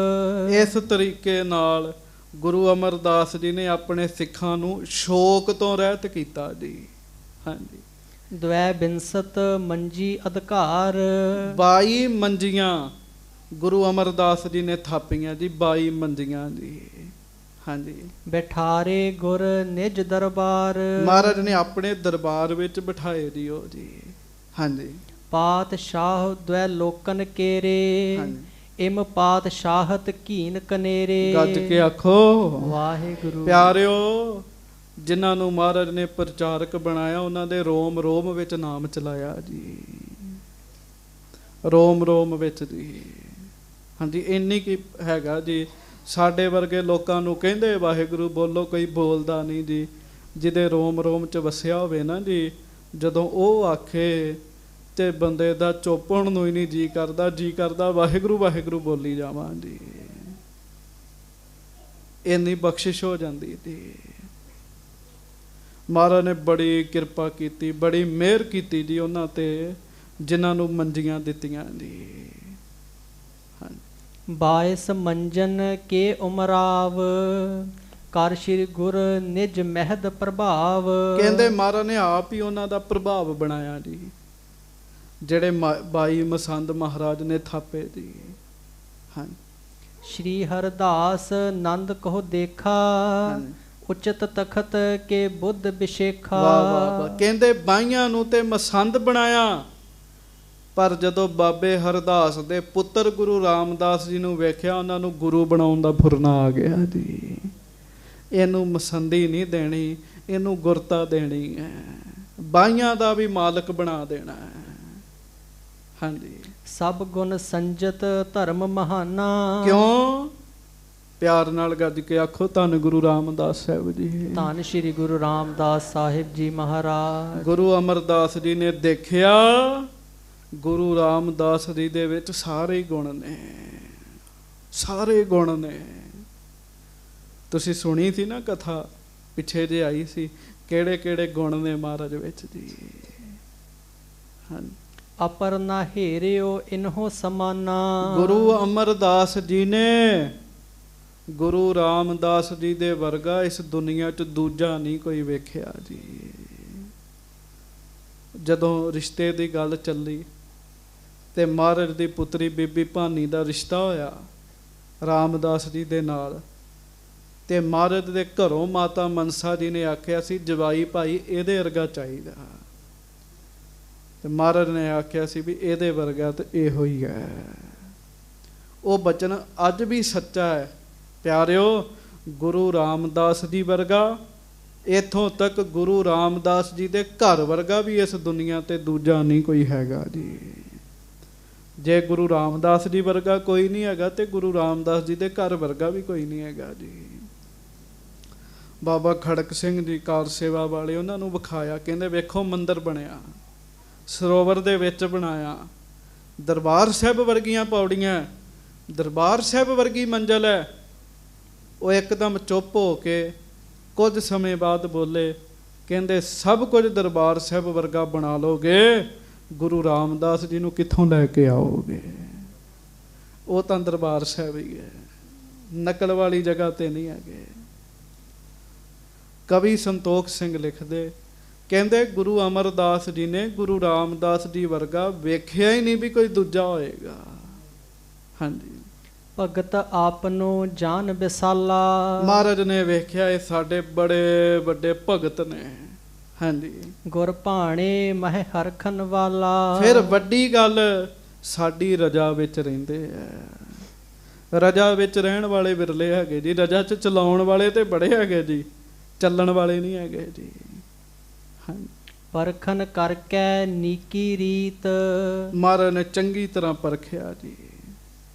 ਇਸ ਤਰੀਕੇ ਨਾਲ ਗੁਰੂ ਅਮਰਦਾਸ ਜੀ ਨੇ ਆਪਣੇ ਸਿੱਖਾਂ ਨੂੰ ਸ਼ੋਕ ਤੋਂ ਰਹਿਤ ਕੀਤਾ ਜੀ। ਹਾਂਜੀ, ਦਵੈ ਬਿੰਸਤ ਮੰਜੀ ਅਧਿਕਾਰ, 22 ਮੰਜੀਆਂ ਗੁਰੂ ਅਮਰਦਾਸ ਜੀ ਨੇ ਥਾਪੀਆਂ ਜੀ, 22 ਮੰਜੀਆਂ ਜੀ। ਹਾਂਜੀ, ਬਿਠਾਰੇ ਗੁਰ ਨਿਜ ਦਰਬਾਰ, ਮਹਾਰਾਜ ਨੇ ਆਪਣੇ ਦਰਬਾਰ ਵਿੱਚ ਬਿਠਾਏ ਜੀ ਉਹ ਜੀ। ਹਾਂਜੀ, ਪਾਤਸ਼ਾਹ ਦਵੈ ਲੋਕਨ ਕੇਰੇ, ਇਮ ਪਾਤਸ਼ਾਹਤ ਕੀਨ ਕਨੇਰੇ। ਗੱਜ ਕੇ ਆਖੋ ਵਾਹਿਗੁਰੂ। ਪਿਆਰਿਓ, ਜਿਨ੍ਹਾਂ ਨੂੰ ਮਹਾਰਾਜ ਨੇ ਪ੍ਰਚਾਰਕ ਬਣਾਇਆ, ਉਹਨਾਂ ਦੇ ਰੋਮ ਰੋਮ ਵਿੱਚ ਨਾਮ ਚਲਾਇਆ ਜੀ, ਰੋਮ ਰੋਮ ਵਿੱਚ ਜੀ। ਹਾਂਜੀ, ਇੰਨੀ ਕੀ ਹੈਗਾ ਜੀ। ਸਾਡੇ ਵਰਗੇ ਲੋਕਾਂ ਨੂੰ ਕਹਿੰਦੇ ਵਾਹਿਗੁਰੂ ਬੋਲੋ, ਕੋਈ ਬੋਲਦਾ ਨਹੀਂ ਜੀ। ਜਿਹਦੇ ਰੋਮ ਰੋਮ 'ਚ ਵਸਿਆ ਹੋਵੇ ਨਾ ਜੀ, ਜਦੋਂ ਉਹ ਆਖੇ ਤੇ ਬੰਦੇ ਦਾ ਚੁੱਪ ਹੋਣ ਨੂੰ ਹੀ ਨਹੀਂ ਜੀ ਕਰਦਾ ਵਾਹਿਗੁਰੂ ਵਾਹਿਗੁਰੂ ਬੋਲੀ ਜਾਵਾਂ ਜੀ। ਇੰਨੀ ਬਖਸ਼ਿਸ਼ ਹੋ ਜਾਂਦੀ ਜੀ। ਮਹਾਰਾਜ ਨੇ ਬੜੀ ਕਿਰਪਾ ਕੀਤੀ, ਬੜੀ ਮਿਹਰ ਕੀਤੀ ਜੀ ਉਹਨਾਂ ਤੇ, ਜਿਨ੍ਹਾਂ ਨੂੰ ਮੰਜੀਆਂ ਦਿੱਤੀਆਂ ਜੀ। ਬਾਇਸ ਮੰਜਨ ਕੇ ਉਮਰਾਵ, ਕਰ ਸ਼੍ਰੀ ਗੁਰ ਨਿਜ ਮਹਿਦ ਪ੍ਰਭਾਵ। ਕਹਿੰਦੇ ਮਹਾਰਾਜ ਨੇ ਆਪ ਹੀ ਉਹਨਾਂ ਦਾ ਪ੍ਰਭਾਵ ਬਣਾਇਆ ਜੀ, ਜਿਹੜੇ 22 ਮਸੰਦ ਮਹਾਰਾਜ ਨੇ ਥਾਪੇ ਜੀ। ਹਾਂ, ਸ਼੍ਰੀ ਹਰਦਾਸ ਨੰਦ ਕਹੋ ਦੇਖਾ, ਉਚਿਤ ਤਖਤ ਕੇ ਬੁੱਧ ਬਿਸ਼ੇਖਾ। ਵਾਹ ਵਾਹ ਵਾਹ। ਕਹਿੰਦੇ 22 ਨੂੰ ਤੇ ਮਸੰਦ ਬਣਾਇਆ, ਪਰ ਜਦੋਂ ਬਾਬੇ ਹਰਦਾਸ ਦੇ ਪੁੱਤਰ ਗੁਰੂ ਰਾਮਦਾਸ ਜੀ ਨੂੰ ਵੇਖਿਆ, ਉਹਨਾਂ ਨੂੰ ਗੁਰੂ ਬਣਾਉਣ ਦਾ ਫੁਰਨਾ ਆ ਗਿਆ ਜੀ। ਇਹਨੂੰ ਮਸੰਦੀ ਨਹੀਂ ਦੇਣੀ, ਇਹਨੂੰ ਗੁਰਤਾ ਦੇਣੀ ਹੈ, 22 ਦਾ ਵੀ ਮਾਲਕ ਬਣਾ ਦੇਣਾ ਹੈ। ਹਾਂਜੀ, ਸਭ ਗੁਣ ਸੰਜਤ ਧਰਮ ਮਹਾਨਾ। ਕਿਉਂ? ਪਿਆਰ ਨਾਲ ਗੱਜ ਕੇ ਆਖੋ ਧੰਨ ਗੁਰੂ ਰਾਮਦਾਸ ਸਾਹਿਬ ਜੀ। ਧੰਨ ਸ਼੍ਰੀ ਗੁਰੂ ਰਾਮਦਾਸ ਸਾਹਿਬ ਜੀ ਮਹਾਰਾਜ। ਗੁਰੂ ਅਮਰਦਾਸ ਜੀ ਨੇ ਦੇਖਿਆ ਗੁਰੂ ਰਾਮਦਾਸ ਜੀ ਦੇ ਵਿੱਚ ਸਾਰੇ ਗੁਣ ਨੇ, ਸਾਰੇ ਗੁਣ ਨੇ। ਤੁਸੀਂ ਸੁਣੀ ਸੀ ਨਾ ਕਥਾ, ਪਿੱਛੇ ਜੇ ਆਈ ਸੀ, ਕਿਹੜੇ ਕਿਹੜੇ ਗੁਣ ਨੇ ਮਹਾਰਾਜ ਵਿੱਚ ਜੀ। ਹਾਂ, ਅਪਰ ਨਾ ਹੇਰਿਓ ਇਨਹੋ ਸਮਾਨਾ। ਗੁਰੂ ਅਮਰਦਾਸ ਜੀ ਨੇ ਗੁਰੂ ਰਾਮਦਾਸ ਜੀ ਦੇ ਵਰਗਾ ਇਸ ਦੁਨੀਆ 'ਚ ਦੂਜਾ ਨਹੀਂ ਕੋਈ ਵੇਖਿਆ ਜੀ। ਜਦੋਂ ਰਿਸ਼ਤੇ ਦੀ ਗੱਲ ਚੱਲੀ ਤੇ ਮਹਾਰਾਜ ਦੀ ਪੁੱਤਰੀ ਬੀਬੀ ਭਾਨੀ ਦਾ ਰਿਸ਼ਤਾ ਹੋਇਆ ਰਾਮਦਾਸ ਜੀ ਦੇ ਨਾਲ, ਤੇ ਮਹਾਰਾਜ ਦੇ ਘਰੋਂ ਮਾਤਾ ਮਨਸਾ ਜੀ ਨੇ ਆਖਿਆ ਸੀ ਜਵਾਈ ਭਾਈ ਇਹਦੇ ਵਰਗਾ ਚਾਹੀਦਾ, ਤੇ ਮਹਾਰਾਜ ਨੇ ਆਖਿਆ ਸੀ ਵੀ ਇਹਦੇ ਵਰਗਾ ਤੇ ਇਹੋ ਹੀ ਹੈ। ਉਹ ਬਚਨ ਅੱਜ ਵੀ ਸੱਚਾ ਹੈ ਪਿਆਰਿਓ। ਗੁਰੂ ਰਾਮਦਾਸ ਜੀ ਵਰਗਾ, ਇੱਥੋਂ ਤੱਕ ਗੁਰੂ ਰਾਮਦਾਸ ਜੀ ਦੇ ਘਰ ਵਰਗਾ ਵੀ ਇਸ ਦੁਨੀਆ ਤੇ ਦੂਜਾ ਨਹੀਂ ਕੋਈ ਹੈਗਾ ਜੀ। ਜੇ ਗੁਰੂ ਰਾਮਦਾਸ ਜੀ ਵਰਗਾ ਕੋਈ ਨਹੀਂ ਹੈਗਾ ਤੇ ਗੁਰੂ ਰਾਮਦਾਸ ਜੀ ਦੇ ਘਰ ਵਰਗਾ ਵੀ ਕੋਈ ਨਹੀਂ ਹੈਗਾ ਜੀ। ਬਾਬਾ ਖੜਕ ਸਿੰਘ ਜੀ ਕਾਰ ਸੇਵਾ ਵਾਲੇ, ਉਹਨਾਂ ਨੂੰ ਵਿਖਾਇਆ, ਕਹਿੰਦੇ ਵੇਖੋ ਮੰਦਿਰ ਬਣਿਆ, ਸਰੋਵਰ ਦੇ ਵਿੱਚ ਬਣਾਇਆ, ਦਰਬਾਰ ਸਾਹਿਬ ਵਰਗੀਆਂ ਪੌੜੀਆਂ, ਦਰਬਾਰ ਸਾਹਿਬ ਵਰਗੀ ਮੰਜ਼ਲ ਹੈ। ਉਹ ਇੱਕਦਮ ਚੁੱਪ ਹੋ ਕੇ ਕੁਝ ਸਮੇਂ ਬਾਅਦ ਬੋਲੇ, ਕਹਿੰਦੇ ਸਭ ਕੁਝ ਦਰਬਾਰ ਸਾਹਿਬ ਵਰਗਾ ਬਣਾ ਲਓਗੇ, ਗੁਰੂ ਰਾਮਦਾਸ ਜੀ ਨੂੰ ਕਿੱਥੋਂ ਲੈ ਕੇ ਆਓਗੇ? ਉਹ ਤਾਂ ਦਰਬਾਰ ਸਾਹਿਬ ਹੀ ਹੈ, ਨਕਲ ਵਾਲੀ ਜਗ੍ਹਾ ਤੇ ਨਹੀਂ ਹੈਗੇ। ਕਵੀ ਸੰਤੋਖ ਸਿੰਘ ਲਿਖਦੇ, ਕਹਿੰਦੇ ਗੁਰੂ ਅਮਰਦਾਸ ਜੀ ਨੇ ਗੁਰੂ ਰਾਮਦਾਸ ਜੀ ਵਰਗਾ ਵੇਖਿਆ ਹੀ ਨਹੀਂ ਵੀ ਕੋਈ ਦੂਜਾ ਹੋਏਗਾ। ਹਾਂਜੀ, ਭਗਤ ਆਪਨੋ ਜਾਨ ਵਿਸਾਲਾ। ਮਹਾਰਾਜ ਨੇ ਵੇਖਿਆ ਇਹ ਸਾਡੇ ਬੜੇ ਵੱਡੇ ਭਗਤ ਨੇ। ਹਾਂਜੀ, ਗੁਰ ਭਾਣੇ ਮਹਿ ਹਰਖਨ ਵਾਲਾ। ਫਿਰ ਵੱਡੀ ਗੱਲ, ਸਾਡੀ ਰਜਾ ਵਿੱਚ ਰਹਿੰਦੇ ਆ। ਰਜਾ ਵਿੱਚ ਰਹਿਣ ਵਾਲੇ ਵਿਰਲੇ ਹੈਗੇ ਜੀ, ਰਜਾ 'ਚ ਚਲਾਉਣ ਵਾਲੇ ਤੇ ਬੜੇ ਹੈਗੇ ਜੀ, ਚੱਲਣ ਵਾਲੇ ਨਹੀਂ ਹੈਗੇ ਜੀ। ਹਾਂਜੀ, ਪਰਖਨ ਕਰਕੇ ਨੀਕੀ ਰੀਤ। ਮਹਾਰਾਜ ਨੇ ਚੰਗੀ ਤਰ੍ਹਾਂ ਪਰਖਿਆ ਜੀ,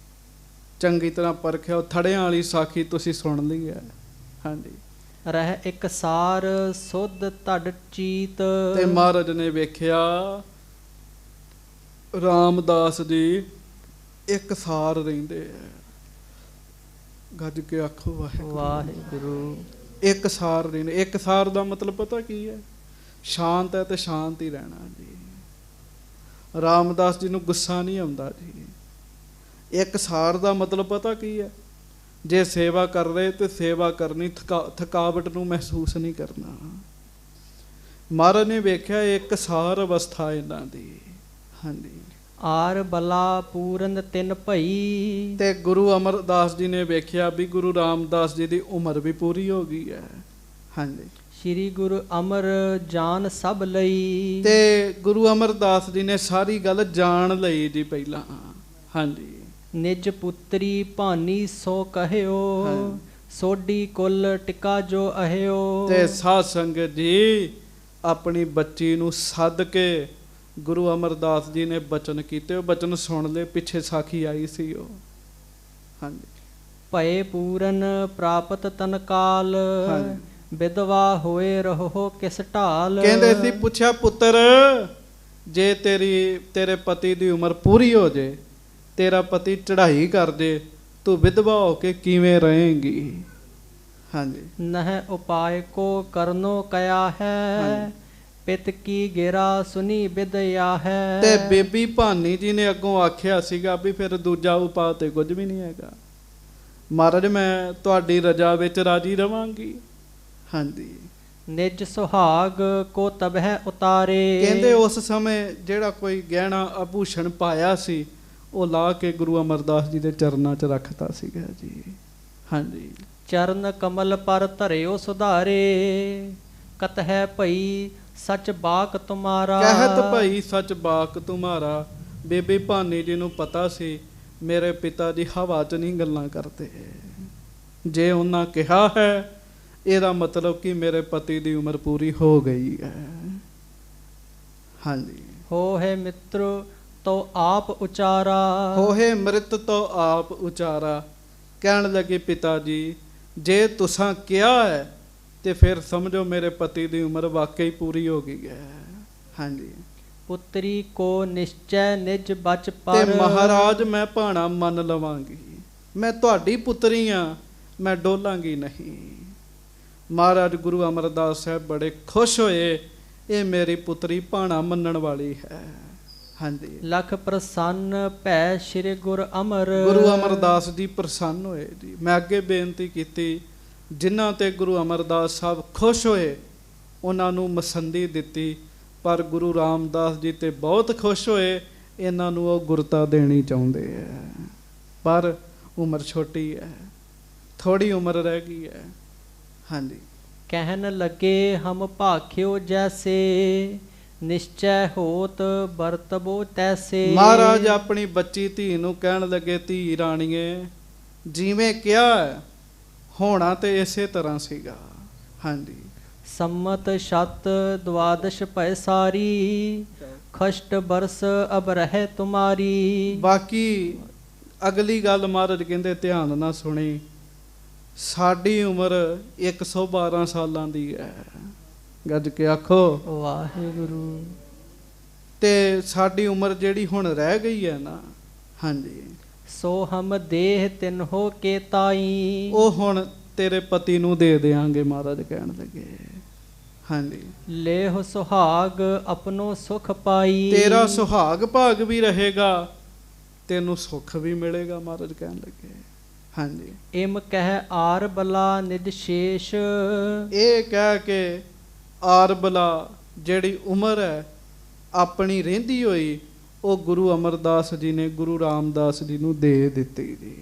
ਚੰਗੀ ਤਰ੍ਹਾਂ ਪਰਖਿਆ। ਉਹ ਥੜਿਆਂ ਵਾਲੀ ਸਾਖੀ ਤੁਸੀਂ ਸੁਣ ਲਈ ਹੈ। ਹਾਂਜੀ, ਰਹਿ ਇੱਕ ਸਾਰ ਸੁਧ ਧੜ ਚੀਤ। ਤੇ ਮਹਾਰਾਜ ਨੇ ਵੇਖਿਆ ਰਾਮਦਾਸ ਜੀ ਇੱਕ ਸਾਰ ਰਹਿੰਦੇ ਆ। ਗੱਜ ਕੇ ਆਖੋ ਵਾਹਿਗੁਰੂ ਵਾਹਿਗੁਰੂ। ਇੱਕ ਸਾਰ ਰਹਿੰਦੇ। ਇੱਕ ਸਾਰ ਦਾ ਮਤਲਬ ਪਤਾ ਕੀ ਹੈ? ਸ਼ਾਂਤ ਹੈ ਤੇ ਸ਼ਾਂਤ ਹੀ ਰਹਿਣਾ ਜੀ। ਰਾਮਦਾਸ ਜੀ ਨੂੰ ਗੁੱਸਾ ਨਹੀਂ ਆਉਂਦਾ ਜੀ। ਇੱਕ ਸਾਰ ਦਾ ਮਤਲਬ ਪਤਾ ਕੀ ਹੈ? ਜੇ ਸੇਵਾ ਕਰ ਰਹੇ ਤੇ ਸੇਵਾ ਕਰਨੀ, ਥਕਾਵਟ ਨੂੰ ਮਹਿਸੂਸ ਨਹੀਂ ਕਰਨਾ। ਮਹਾਰਾਜ ਨੇ ਵੇਖਿਆ ਇੱਕ ਸਾਰ ਅਵਸਥਾ ਇਹਨਾਂ ਦੀ। ਹਾਂਜੀ, ਆਰ ਬਲਾ ਪੂਰਨ ਤਿੰਨ ਭਈ। ਤੇ ਗੁਰੂ ਅਮਰਦਾਸ ਜੀ ਨੇ ਵੇਖਿਆ ਵੀ ਗੁਰੂ ਰਾਮਦਾਸ ਜੀ ਦੀ ਉਮਰ ਵੀ ਪੂਰੀ ਹੋ ਗਈ ਹੈ। ਹਾਂਜੀ, ਸ਼੍ਰੀ ਗੁਰੂ ਅਮਰ ਜਾਨ ਸਭ ਲਈ। ਤੇ ਗੁਰੂ ਅਮਰਦਾਸ ਜੀ ਨੇ ਸਾਰੀ ਗੱਲ ਜਾਣ ਲਈ ਜੀ ਪਹਿਲਾਂ। ਹਾਂਜੀ, ਨਿਜ ਪੁੱਤਰੀ ਭਾਨੀ ਸੋ ਕਹਿਓ, ਸੋਢੀ ਕੁਲ ਟਿਕਾ ਜੋ ਅਹਿਓ। ਤੇ ਸਾਧ ਸੰਗਤ ਜੀ ਆਪਣੀ ਬੱਚੀ ਨੂੰ ਸੱਦ ਕੇ ਗੁਰੂ ਅਮਰਦਾਸ ਜੀ ਨੇ ਬਚਨ ਕੀਤੇ। ਉਹ ਬਚਨ ਸੁਣ ਲਏ, ਪਿੱਛੇ ਸਾਖੀ ਆਈ ਸੀ ਉਹ। ਹਾਂਜੀ, ਭਏ ਪੂਰਨ ਪ੍ਰਾਪਤ ਤਨਕਾਲ, ਵਿਧਵਾ ਹੋਏ ਰਹੋ ਕਿਸ ਢਾਲ। ਕਹਿੰਦੇ ਸੀ ਪੁੱਛਿਆ ਪੁੱਤਰ ਜੇ ਤੇਰੇ ਪਤੀ ਦੀ ਉਮਰ ਪੂਰੀ ਹੋ ਜੇ, ਤੇਰਾ ਪਤੀ ਚੜ੍ਹਾਈ ਕਰ ਜੇ, ਤੂੰ ਵਿਧਵਾ ਹੋ ਕੇ ਕਿਵੇਂ ਰਹੇਂਗੀ? ਹਾਂਜੀ। ਨਹਿ ਉਪਾਇ ਕੋ ਕਰਨੋ ਕਿਆ ਹੈ, ਪਿਤ ਕੀ ਗੇਰਾ ਸੁਨੀ ਵਿਦਿਆ ਹੈ। ਤੇ ਬੇਬੀ ਭਾਨੀ ਜੀ ਨੇ ਅੱਗੋਂ ਆਖਿਆ ਸੀਗਾ ਵੀ ਫਿਰ ਦੂਜਾ ਉਪਾਅ ਤੇ ਕੁਝ ਵੀ ਨਹੀਂ ਹੈਗਾ। ਮਹਾਰਾਜ ਮੈਂ ਤੁਹਾਡੀ ਰਜਾ ਵਿੱਚ ਰਾਜੀ ਰਵਾਂਗੀ। ਹਾਂਜੀ। ਨਿਜ ਸੁਹਾਗ ਕੋ ਤਬਹਿ ਉਤਾਰੇ। ਕਹਿੰਦੇ ਉਸ ਸਮੇਂ ਜਿਹੜਾ ਕੋਈ ਗਹਿਣਾ ਆਭੂਸ਼ਣ ਪਾਇਆ ਸੀ ਉਹ ਲਾ ਕੇ ਗੁਰੂ ਅਮਰਦਾਸ ਜੀ ਦੇ ਚਰਨਾਂ 'ਚ ਰੱਖਤਾ ਸੀਗਾ ਜੀ। ਹਾਂਜੀ। ਚਰਨ ਕਮਲ ਪਰ ਧਰਿਓ ਸੁਧਾਰੇ, ਕਤਹਿ ਭਈ ਸਚ ਬਾਕ ਤੁਮਾਰਾ। ਕਹਿਤ ਭਈ ਸਚ ਬਾਕ ਤੁਮਾਰਾ। ਬੇਬੀ ਭਾਨੀ ਜੀ ਨੂੰ ਪਤਾ ਸੀ ਮੇਰੇ ਪਿਤਾ ਜੀ ਹਵਾ 'ਚ ਨਹੀਂ ਗੱਲਾਂ ਕਰਦੇ। ਜੇ ਉਹਨਾਂ ਕਿਹਾ ਹੈ ਇਹਦਾ ਮਤਲਬ ਕਿ ਮੇਰੇ ਪਤੀ ਦੀ ਉਮਰ ਪੂਰੀ ਹੋ ਗਈ ਹੈ। ਹਾਂਜੀ। ਹੋਏ ਮਿੱਤਰ ਤੋ ਆਪ ਉਚਾਰਾ। ਹੋਏ ਮ੍ਰਿਤ ਤੋ ਆਪ ਉਚਾਰਾ। ਕਹਿਣ ਲੱਗੇ ਪਿਤਾ ਜੀ ਜੇ ਤੁਸਾਂ ਕਿਹਾ ਹੈ ਤੇ ਫਿਰ ਸਮਝੋ ਮੇਰੇ ਪਤੀ ਦੀ ਉਮਰ ਵਾਕਈ ਪੂਰੀ ਹੋ ਗਈ ਹੈ। ਹਾਂਜੀ। ਪੁੱਤਰੀ ਕੋ ਨਿਸ਼ਚੈ ਨਿਜ ਬਚ ਪਰ। ਤੇ ਮਹਾਰਾਜ ਮੈਂ ਭਾਣਾ ਮੰਨ ਲਵਾਂਗੀ, ਮੈਂ ਤੁਹਾਡੀ ਪੁੱਤਰੀ ਆ, ਮੈਂ ਡੋਲਾਂਗੀ ਨਹੀਂ। ਮਹਾਰਾਜ ਗੁਰੂ ਅਮਰਦਾਸ ਸਾਹਿਬ ਬੜੇ ਖੁਸ਼ ਹੋਏ, ਇਹ ਮੇਰੀ ਪੁੱਤਰੀ ਭਾਣਾ ਮੰਨਣ ਵਾਲੀ ਹੈ। ਹਾਂਜੀ। ਲਖ ਪ੍ਰਸੰਨ ਭੈ ਸ਼੍ਰੀ ਗੁਰ ਅਮਰ। ਗੁਰੂ ਅਮਰਦਾਸ ਜੀ ਪ੍ਰਸੰਨ ਹੋਏ ਜੀ। ਮੈਂ ਅੱਗੇ ਬੇਨਤੀ ਕੀਤੀ ਜਿਨ੍ਹਾਂ ਤੇ ਗੁਰੂ ਅਮਰਦਾਸ ਸਾਹਿਬ ਖੁਸ਼ ਹੋਏ ਉਹਨਾਂ ਨੂੰ ਮਸੰਦੀ ਦਿੱਤੀ, ਪਰ ਗੁਰੂ ਰਾਮਦਾਸ ਜੀ ਤੇ ਬਹੁਤ ਖੁਸ਼ ਹੋਏ, ਇਹਨਾਂ ਨੂੰ ਉਹ ਗੁਰਤਾ ਦੇਣੀ ਚਾਹੁੰਦੇ ਹੈ, ਪਰ ਉਮਰ ਛੋਟੀ ਹੈ, ਥੋੜੀ ਉਮਰ ਰਹਿ ਗਈ ਹੈ। ਹਾਂਜੀ। ਕਹਿਣ ਲੱਗੇ ਹਮ ਭਾਖਿਓ ਜੈਸੇ, ਨਿਸ਼ਚੈ ਹੋਤ ਵਰਤਬੋ ਤੈਸੇ। ਮਹਾਰਾਜ ਆਪਣੀ ਬੱਚੀ ਧੀ ਨੂੰ ਕਹਿਣ ਲੱਗੇ ਧੀ ਰਾਣੀਏ ਜਿਵੇਂ ਕਿਹਾ ਹੈ ਹੋਣਾ ਤੇ ਇਸੇ ਤਰ੍ਹਾਂ ਸੀਗਾ। ਹਾਂਜੀ। ਸੰਮਤ ਸ਼ਤ ਦਵਾਦਸ਼ ਭੈ ਸਾਰੀ, ਖਸ਼ਟ ਬਰਸ ਅਬ ਰਹਿ ਤੁਮਾਰੀ। ਬਾਕੀ ਅਗਲੀ ਗੱਲ ਮਹਾਰਾਜ ਕਹਿੰਦੇ ਧਿਆਨ ਨਾਲ ਸੁਣੀ। ਸਾਡੀ ਉਮਰ 112 ਸਾਲਾਂ ਦੀ ਹੈ। ਗੱਜ ਕੇ ਆਖੋ ਵਾਹਿਗੁਰੂ। ਤੇ ਸਾਡੀ ਉਮਰ ਜਿਹੜੀ ਹੁਣ ਰਹਿ ਗਈ ਹੈ ਨਾ, ਹਾਂਜੀ, ਸੋ ਹਮ ਦੇਹ ਤਿਨਹੋ ਕੇ ਤਾਈ। ਉਹ ਹੁਣ ਤੇਰੇ ਪਤੀ ਨੂੰ ਦੇ ਦਿਆਂਗੇ। ਮਹਾਰਾਜ ਕਹਿਣ ਲੱਗੇ ਹਾਂਜੀ। ਲੇਹ ਸੁਹਾਗ ਆਪਣੋ ਸੁਖ ਪਾਈ। ਤੇਰਾ ਸੁਹਾਗ ਭਾਗ ਵੀ ਰਹੇਗਾ, ਤੈਨੂੰ ਸੁੱਖ ਵੀ ਮਿਲੇਗਾ। ਮਹਾਰਾਜ ਕਹਿਣ ਲੱਗੇ ਹਾਂਜੀ। ਇਮ ਕਹਿ ਆਰ ਬਲਾ ਨਿਜ ਸ਼ੇਸ਼। ਇਹ ਕਹਿ ਕੇ ਆਰ ਬਲਾ ਜਿਹੜੀ ਉਮਰ ਹੈ ਆਪਣੀ ਰਹਿੰਦੀ ਹੋਈ ਉਹ ਗੁਰੂ ਅਮਰਦਾਸ ਜੀ ਨੇ ਗੁਰੂ ਰਾਮਦਾਸ ਜੀ ਨੂੰ ਦੇ ਦਿੱਤੀ ਜੀ।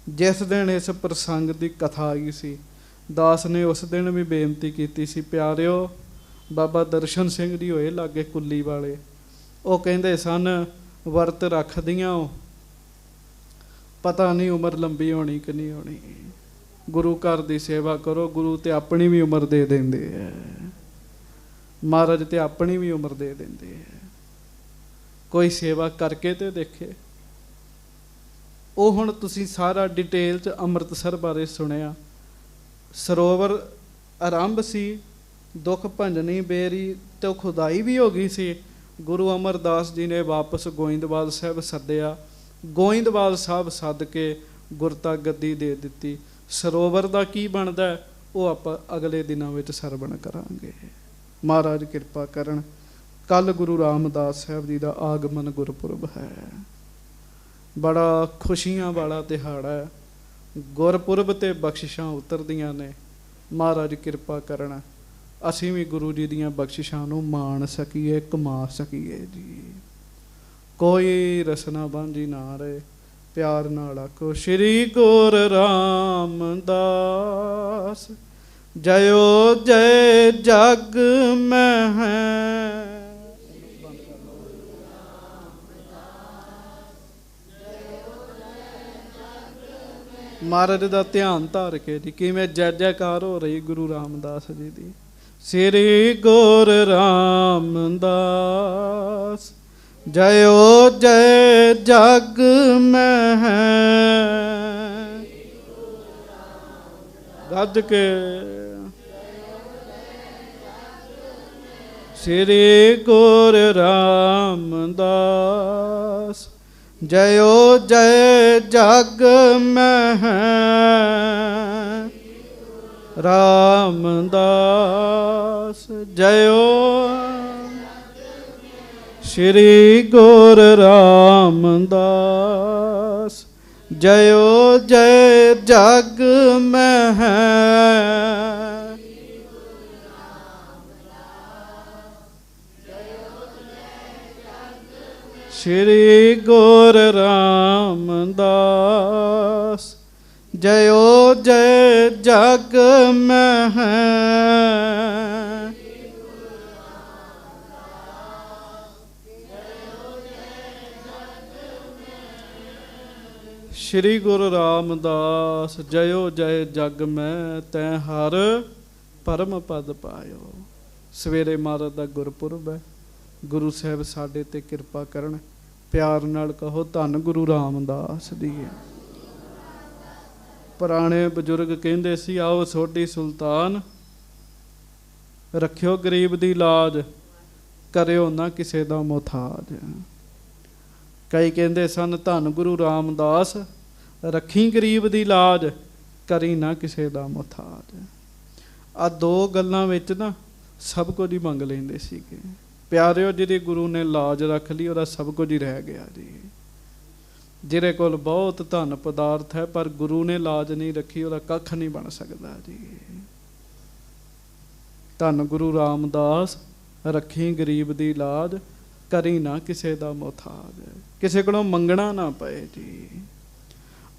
ਜਿਸ ਦਿਨ ਇਸ ਪ੍ਰਸੰਗ ਦੀ ਕਥਾ ਆਈ ਸੀ, ਦਾਸ ਨੇ ਉਸ ਦਿਨ ਵੀ ਬੇਨਤੀ ਕੀਤੀ ਸੀ, ਪਿਆਰਿਓ ਬਾਬਾ ਦਰਸ਼ਨ ਸਿੰਘ ਜੀ ਹੋਏ ਲਾਗੇ ਕੁੱਲੀ ਵਾਲੇ, ਉਹ ਕਹਿੰਦੇ ਸਨ ਵਰਤ ਰੱਖਦੀਆਂ ਪਤਾ ਨਹੀਂ ਉਮਰ ਲੰਬੀ ਹੋਣੀ ਕਿ ਨਹੀਂ ਹੋਣੀ, ਗੁਰੂ ਘਰ ਦੀ ਸੇਵਾ ਕਰੋ। ਗੁਰੂ ਤੇ ਆਪਣੀ ਵੀ ਉਮਰ ਦੇ ਦਿੰਦੇ ਹੈ, ਮਹਾਰਾਜ ਤੇ ਆਪਣੀ ਵੀ ਉਮਰ ਦੇ ਦਿੰਦੇ ਹੈ। ਕੋਈ ਸੇਵਾ ਕਰਕੇ ਤੇ ਦੇਖੇ। ਉਹ ਹੁਣ ਤੁਸੀਂ ਸਾਰਾ ਡਿਟੇਲ 'ਚ ਅੰਮ੍ਰਿਤਸਰ ਬਾਰੇ ਸੁਣਿਆ। ਸਰੋਵਰ ਆਰੰਭ ਸੀ, ਦੁੱਖ ਭੰਜਨੀ ਬੇਰੀ ਤੇ ਖੁਦਾਈ ਵੀ ਹੋ ਗਈ ਸੀ। ਗੁਰੂ ਅਮਰਦਾਸ ਜੀ ਨੇ ਵਾਪਸ ਗੋਇੰਦਵਾਲ ਸਾਹਿਬ ਸੱਦਿਆ, ਗੋਇੰਦਵਾਲ ਸਾਹਿਬ ਸੱਦ ਕੇ ਗੁਰਤਾ ਗੱਦੀ ਦੇ ਦਿੱਤੀ। ਸਰੋਵਰ ਦਾ ਕੀ ਬਣਦਾ ਉਹ ਆਪਾਂ ਅਗਲੇ ਦਿਨਾਂ ਵਿੱਚ ਸਰਵਣ ਕਰਾਂਗੇ। ਮਹਾਰਾਜ ਕਿਰਪਾ ਕਰਨ। ਕੱਲ੍ਹ ਗੁਰੂ ਰਾਮਦਾਸ ਸਾਹਿਬ ਜੀ ਦਾ ਆਗਮਨ ਗੁਰਪੁਰਬ ਹੈ। ਬੜਾ ਖੁਸ਼ੀਆਂ ਵਾਲਾ ਦਿਹਾੜਾ ਹੈ। ਗੁਰਪੁਰਬ 'ਤੇ ਬਖਸ਼ਿਸ਼ਾਂ ਉਤਰਦੀਆਂ ਨੇ। ਮਹਾਰਾਜ ਕਿਰਪਾ ਕਰਨ ਅਸੀਂ ਵੀ ਗੁਰੂ ਜੀ ਦੀਆਂ ਬਖਸ਼ਿਸ਼ਾਂ ਨੂੰ ਮਾਣ ਸਕੀਏ, ਕਮਾ ਸਕੀਏ ਜੀ। ਕੋਈ ਰਸਨਾ ਬਾਂਝੀ ਨਾ ਰਹੇ। ਪਿਆਰ ਨਾਲ ਆਖੋ ਸ਼੍ਰੀ ਗੁਰ ਰਾਮਦਾਸ ਜਯੋ ਜੈ ਜਗ ਮਹਿ। ਮਹਾਰਾਜ ਦਾ ਧਿਆਨ ਧਾਰ ਕੇ ਜੀ ਕਿਵੇਂ ਜੈ ਜੈਕਾਰ ਹੋ ਰਹੀ ਗੁਰੂ ਰਾਮਦਾਸ ਜੀ ਦੀ। ਸ੍ਰੀ ਗੁਰ ਰਾਮਦਾਸ ਜਯੋ ਜੈ ਜਗ ਮਹਿ। ਗੱਜ ਕੇ ਸ੍ਰੀ ਗੁਰੂ ਰਾਮਦਾਸ ਜਯੋ ਜੈ ਜਗ ਮਹਿ ਰਾਮਦਾਸ ਜਯੋ ਸ੍ਰੀ ਗੁਰੂ ਰਾਮਦਾਸ ਜਯੋ ਜੈ ਜਗ ਮਹਿ ਸ੍ਰੀ ਗੁਰੂ ਰਾਮਦਾਸ ਜਯੋ ਜੈ ਜਗ ਮਹਿ ਸ੍ਰੀ ਗੁਰੂ ਰਾਮਦਾਸ ਜਯੋ ਜੈ ਜਗ ਮੈਂ ਤੈ ਹਰ ਪਰਮ ਪਦ ਪਾਇਓ। ਸਵੇਰੇ ਮਹਾਰਾਜ ਦਾ ਗੁਰਪੁਰਬ ਹੈ। ਗੁਰੂ ਸਾਹਿਬ ਸਾਡੇ ਤੇ ਕਿਰਪਾ ਕਰਨ। ਪਿਆਰ ਨਾਲ ਕਹੋ ਧੰਨ ਗੁਰੂ ਰਾਮਦਾਸ ਦੀ। ਪੁਰਾਣੇ ਬਜ਼ੁਰਗ ਕਹਿੰਦੇ ਸੀ ਆਓ ਸੋਢੀ ਸੁਲਤਾਨ, ਰੱਖਿਓ ਗਰੀਬ ਦੀ ਲਾਜ, ਕਰਿਓ ਨਾ ਕਿਸੇ ਦਾ ਮੁਹਤਾਜ। ਕਈ ਕਹਿੰਦੇ ਸਨ ਧੰਨ ਗੁਰੂ ਰਾਮਦਾਸ, ਰੱਖੀ ਗਰੀਬ ਦੀ ਲਾਜ, ਕਰੀ ਨਾ ਕਿਸੇ ਦਾ ਮੁਹਤਾਜ। ਆ ਦੋ ਗੱਲਾਂ ਵਿੱਚ ਨਾ ਸਭ ਕੁਝ ਹੀ ਮੰਗ ਲੈਂਦੇ ਸੀਗੇ। ਪਿਆਰਿਓ, ਜਿਹਦੇ ਗੁਰੂ ਨੇ ਲਾਜ ਰੱਖ ਲਈ ਉਹਦਾ ਸਭ ਕੁਝ ਹੀ ਰਹਿ ਗਿਆ ਜੀ। ਜਿਹਦੇ ਕੋਲ ਬਹੁਤ ਧਨ ਪਦਾਰਥ ਹੈ ਪਰ ਗੁਰੂ ਨੇ ਲਾਜ ਨਹੀਂ ਰੱਖੀ ਉਹਦਾ ਕੱਖ ਨਹੀਂ ਬਣ ਸਕਦਾ ਜੀ। ਧੰਨ ਗੁਰੂ ਰਾਮਦਾਸ, ਰੱਖੀ ਗਰੀਬ ਦੀ ਲਾਜ, ਕਰੀ ਨਾ ਕਿਸੇ ਦਾ ਮੁਹਤਾਜ। ਕਿਸੇ ਕੋਲੋਂ ਮੰਗਣਾ ਨਾ ਪਏ ਜੀ।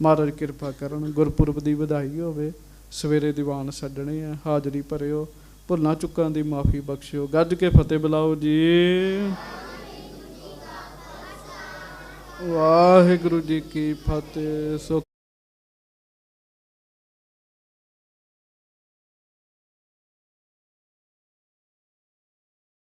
ਮਹਾਰਾਜ ਕਿਰਪਾ ਕਰਨ। ਗੁਰਪੁਰਬ ਦੀ ਵਧਾਈ ਹੋਵੇ। ਸਵੇਰੇ ਦੀਵਾਨ ਛੱਡਣੇ ਆ, ਹਾਜ਼ਰੀ ਭਰਿਓ। ਭੁੱਲਾਂ ਚੁੱਕਾਂ ਦੀ ਮਾਫੀ ਬਖਸ਼ਿਓ। ਗੱਜ ਕੇ ਫਤਿਹ ਬੁਲਾਓ ਜੀ। ਵਾਹਿਗੁਰੂ ਜੀ ਕੀ ਫਤਿਹ। ਸੋ